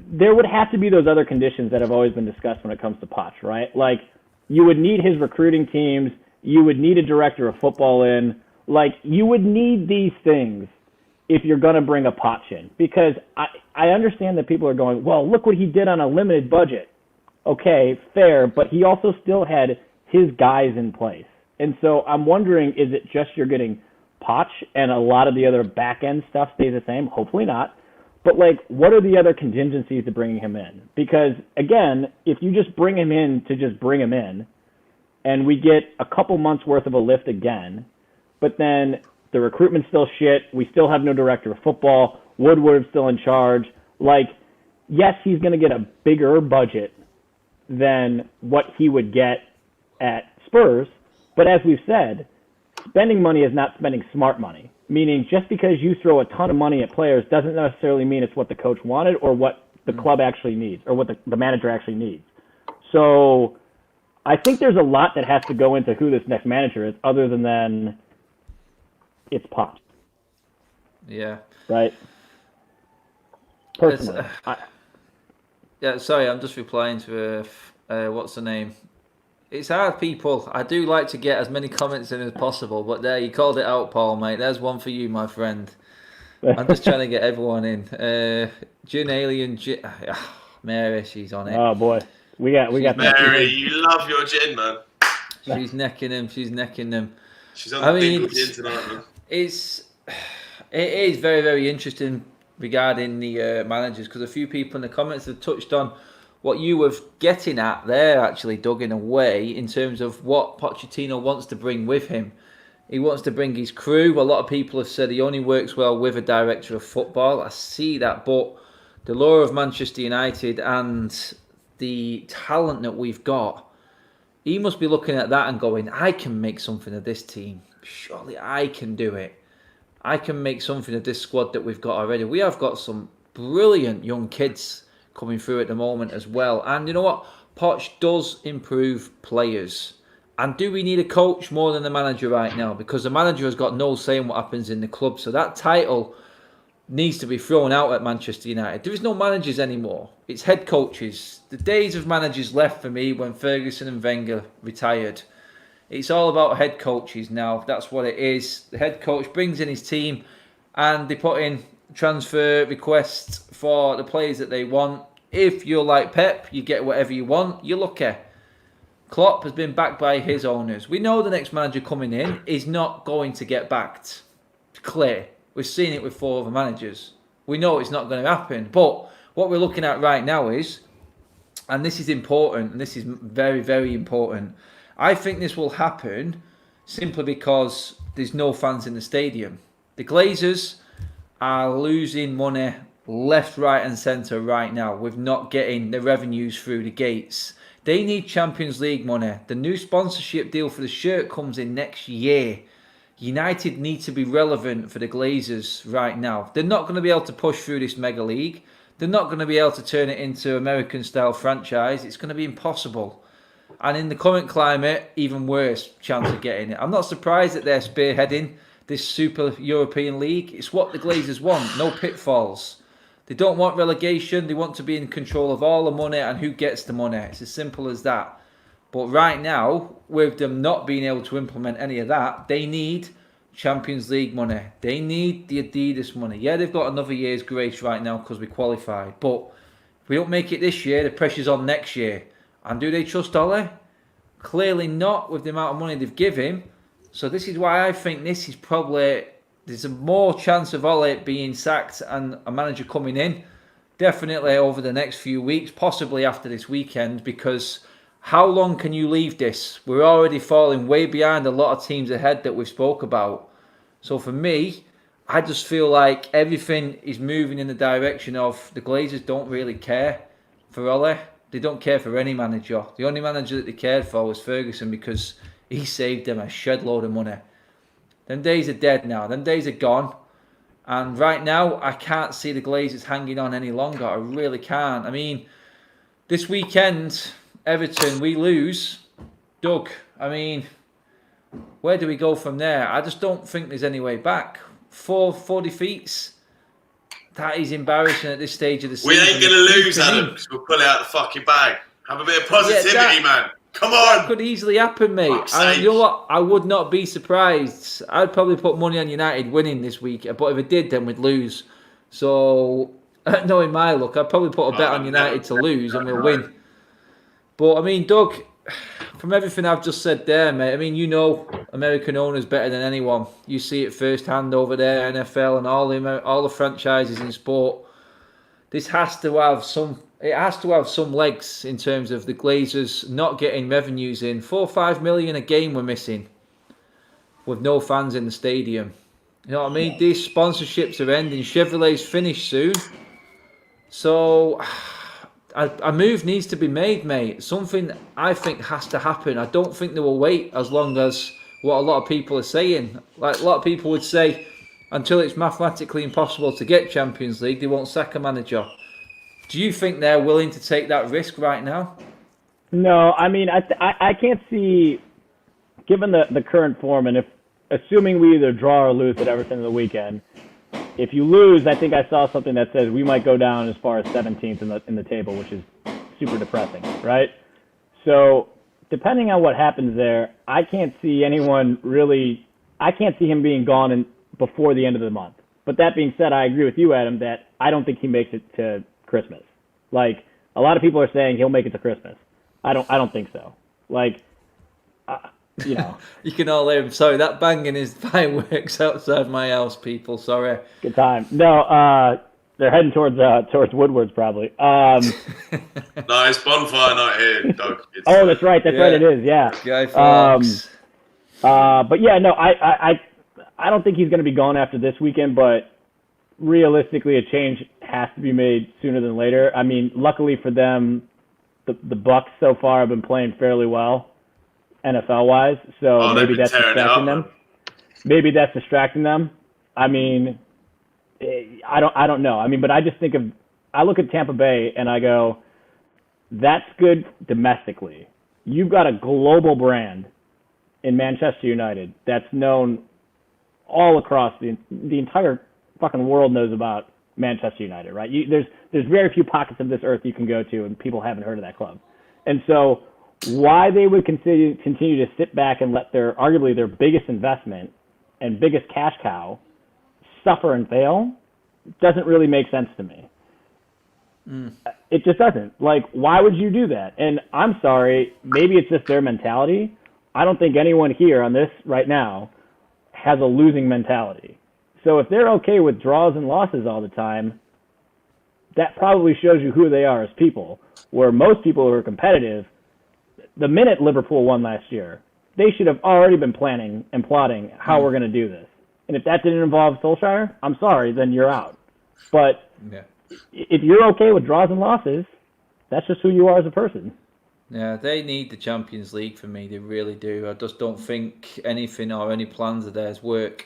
There would have to be those other conditions that have always been discussed when it comes to Poch, right? Like, you would need his recruiting teams. You would need a director of football in. Like, you would need these things if you're going to bring a Poch in, because I understand that people are going, well, look what he did on a limited budget. Okay, fair, but he also still had his guys in place. And so I'm wondering, is it just you're getting Poch and a lot of the other back-end stuff stays the same? Hopefully not. But, like, what are the other contingencies to bringing him in? Because, again, if you just bring him in to just bring him in and we get a couple months' worth of a lift again, but then the recruitment's still shit, we still have no director of football, Woodward's still in charge, like, yes, he's going to get a bigger budget than what he would get at Spurs. But as we've said, spending money is not spending smart money. Meaning just because you throw a ton of money at players doesn't necessarily mean it's what the coach wanted or what the club actually needs or what the manager actually needs. So I think there's a lot that has to go into who this next manager is other than it's Poch. Yeah. Right? Personally. Yeah, sorry, I'm just replying to what's the name? It's hard, people. I do like to get as many comments in as possible, but there, you called it out, Paul, mate. There's one for you, my friend. I'm just trying to get everyone in. Gin Alien, Mary, she's on it. Oh boy, we got Mary. You love your gin, man. She's necking him. She's on the Dingle gin tonight, man. It is very, very interesting regarding the managers, because a few people in the comments have touched on what you were getting at there, actually, Doug, in a way, in terms of what Pochettino wants to bring with him. He wants to bring his crew. A lot of people have said he only works well with a director of football. I see that, but the lure of Manchester United and the talent that we've got, he must be looking at that and going, I can make something of this team. Surely I can do it. I can make something of this squad that we've got already. We have got some brilliant young kids coming through at the moment as well. And you know what? Poch does improve players. And do we need a coach more than the manager right now? Because the manager has got no say in what happens in the club. So that title needs to be thrown out at Manchester United. There is no managers anymore. It's head coaches. The days of managers left for me when Ferguson and Wenger retired. It's all about head coaches now. That's what it is. The head coach brings in his team and they put in transfer requests for the players that they want. If you're like Pep, you get whatever you want. You're lucky. Klopp has been backed by his owners. We know the next manager coming in is not going to get backed. It's clear. We've seen it with 4 other managers. We know it's not going to happen. But what we're looking at right now is, and this is important, and this is very, very important, I think this will happen simply because there's no fans in the stadium. The Glazers are losing money left, right and centre right now with not getting the revenues through the gates. They need Champions League money. The new sponsorship deal for the shirt comes in next year. United need to be relevant for the Glazers right now. They're not going to be able to push through this mega league. They're not going to be able to turn it into American-style franchise. It's going to be impossible. And in the current climate, even worse chance of getting it. I'm not surprised that they're spearheading this Super European League. It's what the Glazers want. No pitfalls. They don't want relegation. They want to be in control of all the money and who gets the money. It's as simple as that. But right now, with them not being able to implement any of that, they need Champions League money. They need the Adidas money. Yeah, they've got another year's grace right now because we qualified. But if we don't make it this year, the pressure's on next year. And do they trust Ole? Clearly not with the amount of money they've given him. So this is why I think this is probably... There's a more chance of Ole being sacked and a manager coming in. Definitely over the next few weeks, possibly after this weekend, because how long can you leave this? We're already falling way behind a lot of teams ahead that we've spoke about. So for me, I just feel like everything is moving in the direction of the Glazers don't really care for Ole. They don't care for any manager. The only manager that they cared for was Ferguson because he saved them a shed load of money. Them days are dead now. Them days are gone. And right now, I can't see the Glazers hanging on any longer. I really can't. I mean, this weekend, Everton, we lose. Doug, I mean, where do we go from there? I just don't think there's any way back. Four defeats. That is embarrassing at this stage of the season. We ain't going to lose, Adam, because we'll pull it out the fucking bag. Have a bit of positivity, man. Come on. That could easily happen, mate. And you know what? I would not be surprised. I'd probably put money on United winning this week. But if it did, then we'd lose. So, knowing my luck, I'd probably put a bet on United to lose and we'll win. But, I mean, Doug, from everything I've just said there, mate, I mean, you know American owners better than anyone. You see it firsthand over there, NFL and all the franchises in sport. This has to have some... It has to have some legs in terms of the Glazers not getting revenues in. 4 or 5 million a game we're missing with no fans in the stadium. You know what I mean? These sponsorships are ending. Chevrolet's finished soon. So a move needs to be made, mate. Something I think has to happen. I don't think they will wait as long as what a lot of people are saying. Like a lot of people would say, until it's mathematically impossible to get Champions League, they won't sack a manager. Do you think they're willing to take that risk right now? No, I mean, I can't see, given the current form, and assuming we either draw or lose at Everton in the weekend, if you lose, I think I saw something that says we might go down as far as 17th in the table, which is super depressing, right? So depending on what happens there, I can't see anyone really, I can't see him being gone before the end of the month. But that being said, I agree with you, Adam, that I don't think he makes it to Christmas. Like, a lot of people are saying he'll make it to Christmas. I don't think so. Like, you know. You can all hear him. Sorry, that banging is fireworks outside my house, people. Sorry. Good time. No, They're heading towards Woodward's probably. No, it's bonfire night here, Doug. Oh, that's right. That's right. It is. Yeah. Guy Fawkes. But yeah, no, I don't think he's going to be gone after this weekend. But realistically, a change has to be made sooner than later. I mean, luckily for them, the Bucks so far have been playing fairly well, NFL wise. So maybe that's distracting them. Maybe that's distracting them. I mean, I don't know. I mean, but I just think I look at Tampa Bay and I go, that's good domestically. You've got a global brand in Manchester United that's known all across the entire fucking world knows about Manchester United, right? There's very few pockets of this earth you can go to and people haven't heard of that club. And so why they would continue to sit back and let arguably their biggest investment and biggest cash cow suffer and fail doesn't really make sense to me. It just doesn't. Like, why would you do that? And I'm sorry, maybe it's just their mentality. I don't think anyone here on this right now has a losing mentality. So if they're okay with draws and losses all the time, that probably shows you who they are as people. Where most people who are competitive, the minute Liverpool won last year, they should have already been planning and plotting how we're going to do this. And if that didn't involve Solskjaer, I'm sorry, then you're out. But if you're okay with draws and losses, that's just who you are as a person. Yeah, they need the Champions League for me. They really do. I just don't think anything or any plans of theirs work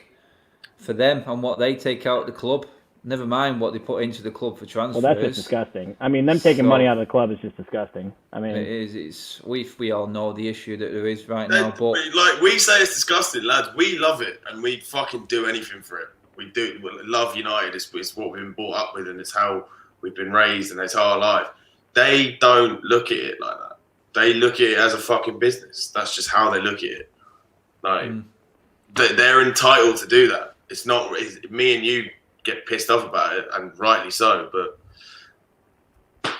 for them and what they take out of the club. Never mind what they put into the club for transfers. Well, that's just disgusting. I mean, them taking money out of the club is just disgusting. I mean, it is. We all know the issue that there is right now. But like we say, it's disgusting, lads. We love it, and we fucking do anything for it. We do. We love United. It's what we've been brought up with, and it's how we've been raised, and it's our life. They don't look at it like that. They look at it as a fucking business. That's just how they look at it. Like they're entitled to do that. It's not me and you get pissed off about it, and rightly so. But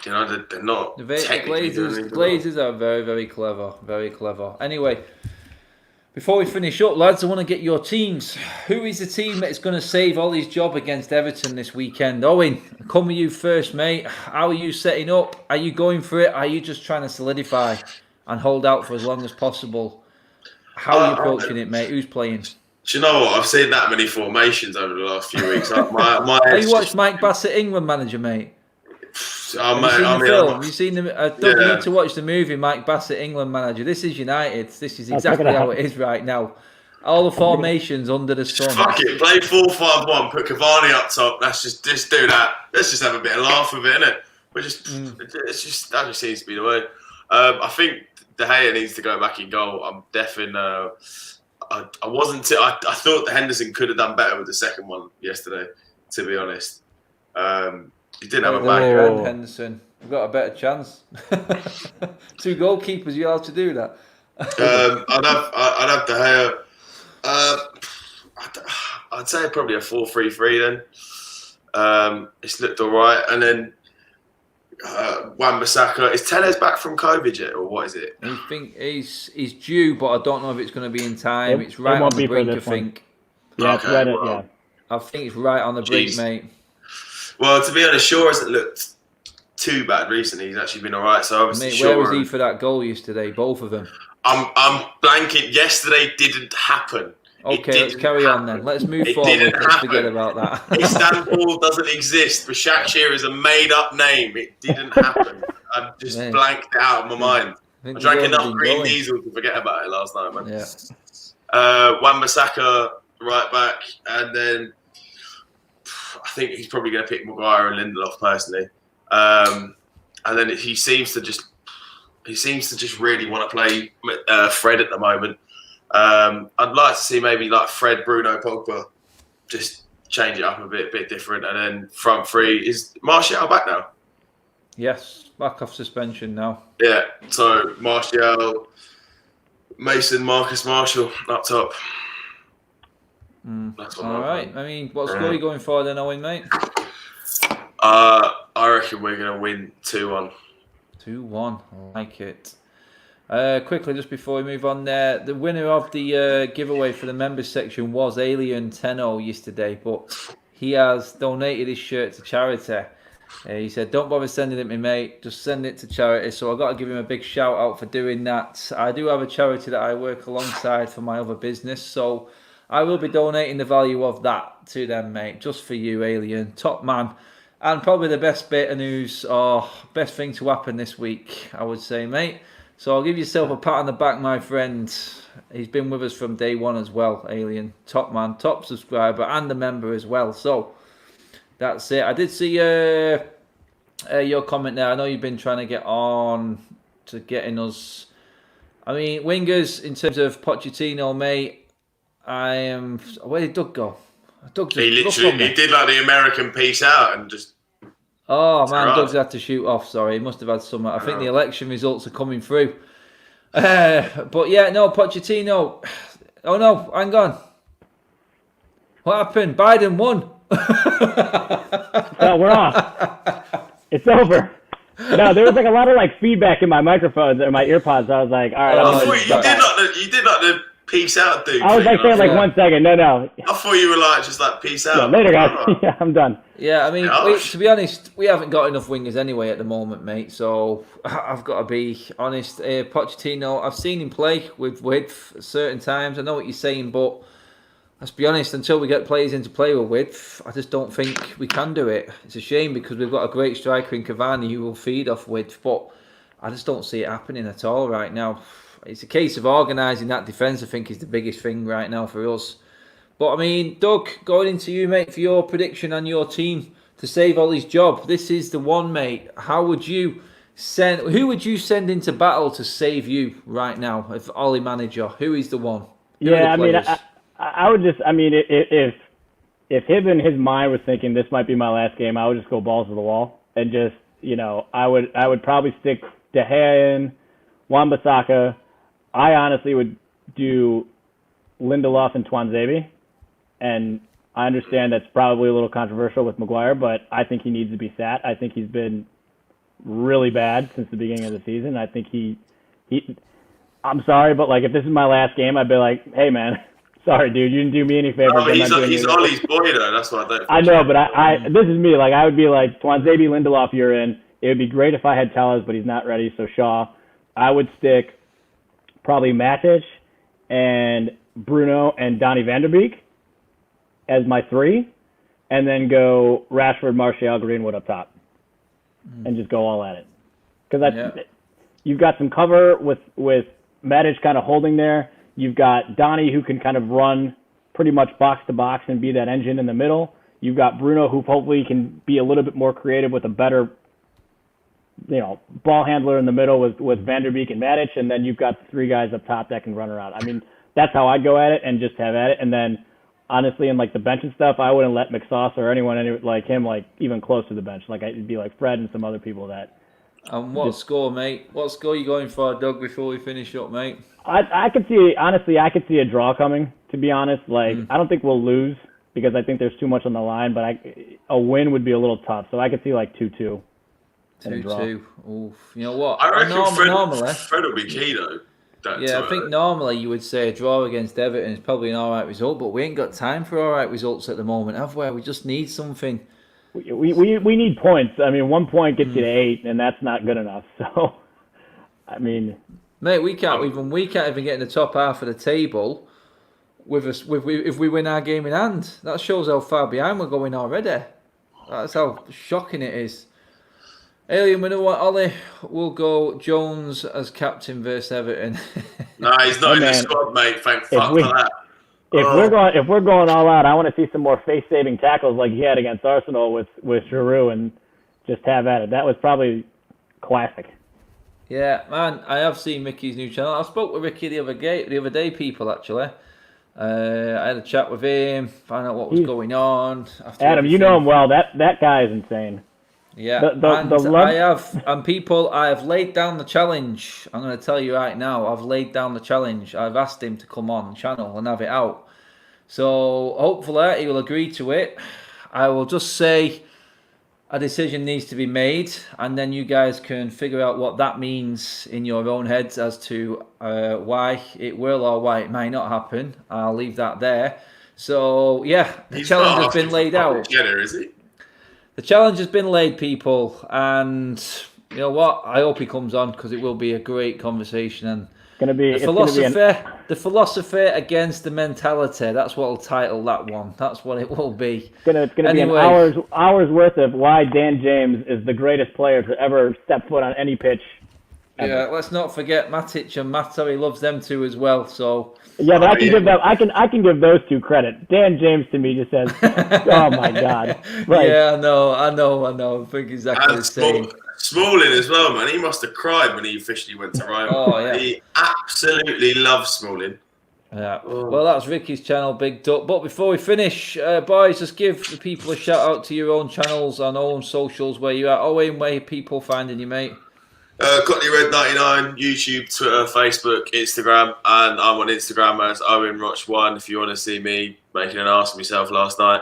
you know, they're not. The Glazers are very, very clever. Very clever. Anyway, before we finish up, lads, I want to get your teams. Who is the team that's going to save Ollie's job against Everton this weekend? Owen, come with you first, mate. How are you setting up? Are you going for it? Are you just trying to solidify and hold out for as long as possible? How are you approaching it, mate? Who's playing? Do you know what? I've seen that many formations over the last few weeks. Have you watched Mike Bassett, England manager, mate? Have you seen the film? Have you seen the? You need to watch the movie Mike Bassett, England manager. This is United. This is exactly how it is right now. All the formations under the sun. Fuck it, play 4-5-1. Put Cavani up top. Let's just do that. Let's just have a bit of laugh with it, innit? It's just that just seems to be the way. I think De Gea needs to go back in goal. I'm definitely. I thought the Henderson could have done better with the second one yesterday, to be honest. He didn't have a back. Henderson, we've got a better chance. 2 goalkeepers, you have to do that. I'd have De Gea. I'd say probably a 4-3-3 then. It's looked all right. And then Wan-Bissaka. Is Tellez back from COVID yet, or what is it? I think he's due, but I don't know if it's going to be in time. It's right on the brink, I think. Yeah, it's right. Yeah, I think it's right on the brink, mate. Well, to be honest, Shaw hasn't looked too bad recently. He's actually been all right. So obviously, mate, where was he for that goal yesterday? Both of them. I'm blanking. Yesterday didn't happen. Okay, let's carry on then. Let's move forward. Let's forget about that. Istanbul doesn't exist. Başakşehir is a made-up name. It didn't happen. I just blanked it out of my mind. I drank enough green diesel to forget about it last night, man. Yeah. Wan-Bissaka right back, and then I think he's probably going to pick Maguire and Lindelof personally. And then he seems to just really want to play Fred at the moment. I'd like to see maybe like Fred, Bruno, Pogba, just change it up a bit different. And then front three, is Martial back now? Yes, back off suspension now. Yeah, so Martial, Mason, Marcus Marshall up top. That's all right. I mean, what score are you going for then, Owen, mate? I reckon we're going to win 2-1. 2-1. I like it. Quickly, just before we move on there, the winner of the giveaway for the members section was Alien Tenno yesterday, but he has donated his shirt to charity. He said, don't bother sending it to me, mate. Just send it to charity. So I've got to give him a big shout out for doing that. I do have a charity that I work alongside for my other business. So I will be donating the value of that to them, mate. Just for you, Alien. Top man. And probably the best bit of news or best thing to happen this week, I would say, mate. So I'll give yourself a pat on the back, my friend. He's been with us from day one as well, Alien. Top man, top subscriber and a member as well. So that's it. I did see your comment there. I know you've been trying to get on to getting us. I mean, wingers in terms of Pochettino, mate. Where did Doug go? Doug just he did like the American peace out and just. Oh man, Doug's had to shoot off. Sorry, he must have had some. I think the election results are coming through. But yeah, no, Pochettino. Oh no, hang on. What happened? Biden won. Oh, we're off. It's over. No, there was like a lot of like feedback in my microphones or my earpods. I was like, all right. You did like the peace out, dude. I was like saying like 1 second. No. I thought you were like just like peace out. Yeah, later, guys. Yeah, I'm done. Yeah, I mean, to be honest, we haven't got enough wingers anyway at the moment, mate. So I've got to be honest. Pochettino, I've seen him play with width at certain times. I know what you're saying, but let's be honest, until we get players into play with width, I just don't think we can do it. It's a shame because we've got a great striker in Cavani who will feed off width, but I just don't see it happening at all right now. It's a case of organising that defence, I think, is the biggest thing right now for us. But, I mean, Doug, going into you, mate, for your prediction and your team to save Ollie's job. This is the one, mate. Who would you send into battle to save you right now, if Ollie manager? Who is the one? I mean, I would just, I mean, if him in his mind was thinking this might be my last game, I would just go balls to the wall and just, I would probably stick De Gea in, Wan-Bissaka. I honestly would do Lindelof and Tuanzebe, and I understand that's probably a little controversial with Maguire, but I think he needs to be sat. I think he's been really bad since the beginning of the season. I think I'm sorry, but like if this is my last game, I'd be like, hey man, sorry dude, you didn't do me any favors. No, he's Ollie's boy though. That's what I don't. I know, but this is me. Like I would be like Tuanzebe, Lindelof, you're in. It would be great if I had Tellez, but he's not ready. So Shaw, I would stick probably Matic and Bruno and Donny van der Beek as my three, and then go Rashford, Martial, Greenwood up top, and just go all at it. Because you've got some cover with Matic kind of holding there. You've got Donny who can kind of run pretty much box to box and be that engine in the middle. You've got Bruno who hopefully can be a little bit more creative with a better ball handler in the middle with Van der Beek and Matic, and then you've got the three guys up top that can run around. I mean, that's how I'd go at it and just have at it. And then, honestly, in like the bench and stuff, I wouldn't let McSauce or anyone like him like even close to the bench. Like it'd be like Fred and some other people that. What score, mate? What score are you going for, Doug? Before we finish up, mate. I could see a draw coming. To be honest, I don't think we'll lose because I think there's too much on the line. But a win would be a little tough. So I could see like 2-2. 2-2. Oof. You know what? I reckon normally, Fred will be key though. I think normally you would say a draw against Everton is probably an alright result, but we ain't got time for alright results at the moment, have we? We just need something. We need points. I mean, 1 point gets you to 8, and that's not good enough. So, I mean, mate, we can't even get in the top half of the table if we win our game in hand. That shows how far behind we're going already. That's how shocking it is. Alien, we know what, Ollie, we'll go Jones as captain versus Everton. No, he's not in the squad, mate. Thank fuck for that. If we're going all out, I want to see some more face-saving tackles like he had against Arsenal with Giroud and just have at it. That was probably classic. Yeah, man, I have seen Mickey's new channel. I spoke with Ricky the other day, people, actually. I had a chat with him, found out what was going on. Adam, you know him well. That guy is insane. Yeah, I have laid down the challenge. I'm going to tell you right now, I've laid down the challenge. I've asked him to come on the channel and have it out. So hopefully he will agree to it. I will just say a decision needs to be made, and then you guys can figure out what that means in your own heads as to why it will or why it might not happen. I'll leave that there. So, yeah, the challenge has been laid out. Jenner, is he? The challenge has been laid, people. And you know what? I hope he comes on because it will be a great conversation. And the philosopher against the mentality. That's what I'll title that one. That's what it will be. It's gonna be an hour's worth of why Dan James is the greatest player to ever step foot on any pitch. Ever. Yeah, let's not forget Matic and Mato. He loves them too as well. So yeah, but I can give them. I can give those two credit. Dan James to me just says, "Oh my God!" Right? Yeah, I know. I think exactly the same. Smalling as well, man. He must have cried when he officially went to Rome. Oh yeah, he absolutely loves Smalling. Yeah. Oh. Well, that's Ricky's channel, Big Duck. But before we finish, boys, just give the people a shout out to your own channels and own socials where you are. Owen, where people finding you, mate? Cockney Red 99, YouTube, Twitter, Facebook, Instagram, and I'm on Instagram as Owen Roch1 if you want to see me making an ass of myself last night.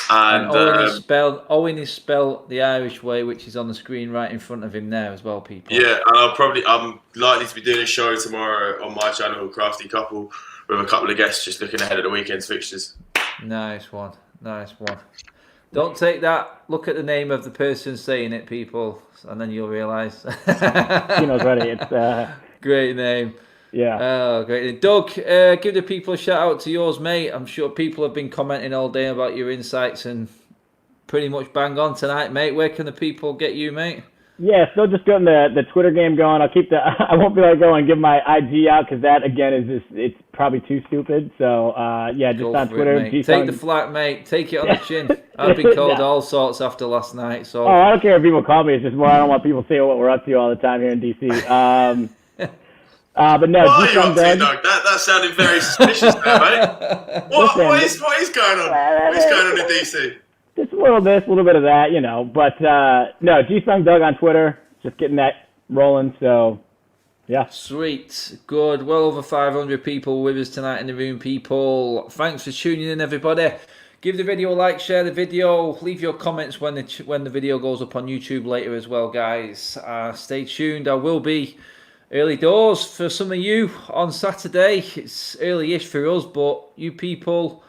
And Owen is spelled the Irish way, which is on the screen right in front of him there as well, people. Yeah, and I'm likely to be doing a show tomorrow on my channel, Crafty Couple, with a couple of guests just looking ahead at the weekend's fixtures. Nice one. Don't take that. Look at the name of the person saying it, people, and then you'll realise. Kino's ready. It's great name. Yeah. Oh, great. Doug, give the people a shout out to yours, mate. I'm sure people have been commenting all day about your insights and pretty much bang on tonight, mate. Where can the people get you, mate? Yeah, still just getting the Twitter game going. I won't be able to go and give my IG out because that again is it's probably too stupid. So yeah, just on Twitter. Take the flat, mate. Take it on the chin. I've been called all sorts after last night. So I don't care if people call me. It's just more I don't want people seeing what we're up to all the time here in DC. But no, what are you up to, Doug? That sounded very suspicious there, mate. What is going on? What is going on in DC? Just a little this, a little bit of that, you know. But no, G-Sung Doug on Twitter, just getting that rolling. So, yeah. Sweet. Good. Well over 500 people with us tonight in the room, people. Thanks for tuning in, everybody. Give the video a like, share the video. Leave your comments when the video goes up on YouTube later as well, guys. Stay tuned. I will be early doors for some of you on Saturday. It's early-ish for us, but you people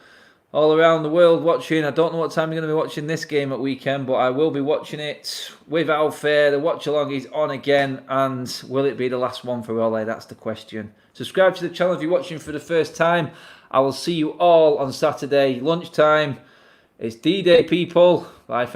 all around the world watching. I don't know what time you're going to be watching this game at weekend, but I will be watching it with Alfair. The watch along is on again, and will it be the last one for Ole? That's the question. Subscribe to the channel if you're watching for the first time. I will see you all on Saturday lunchtime. It's D-Day, people. Bye for now.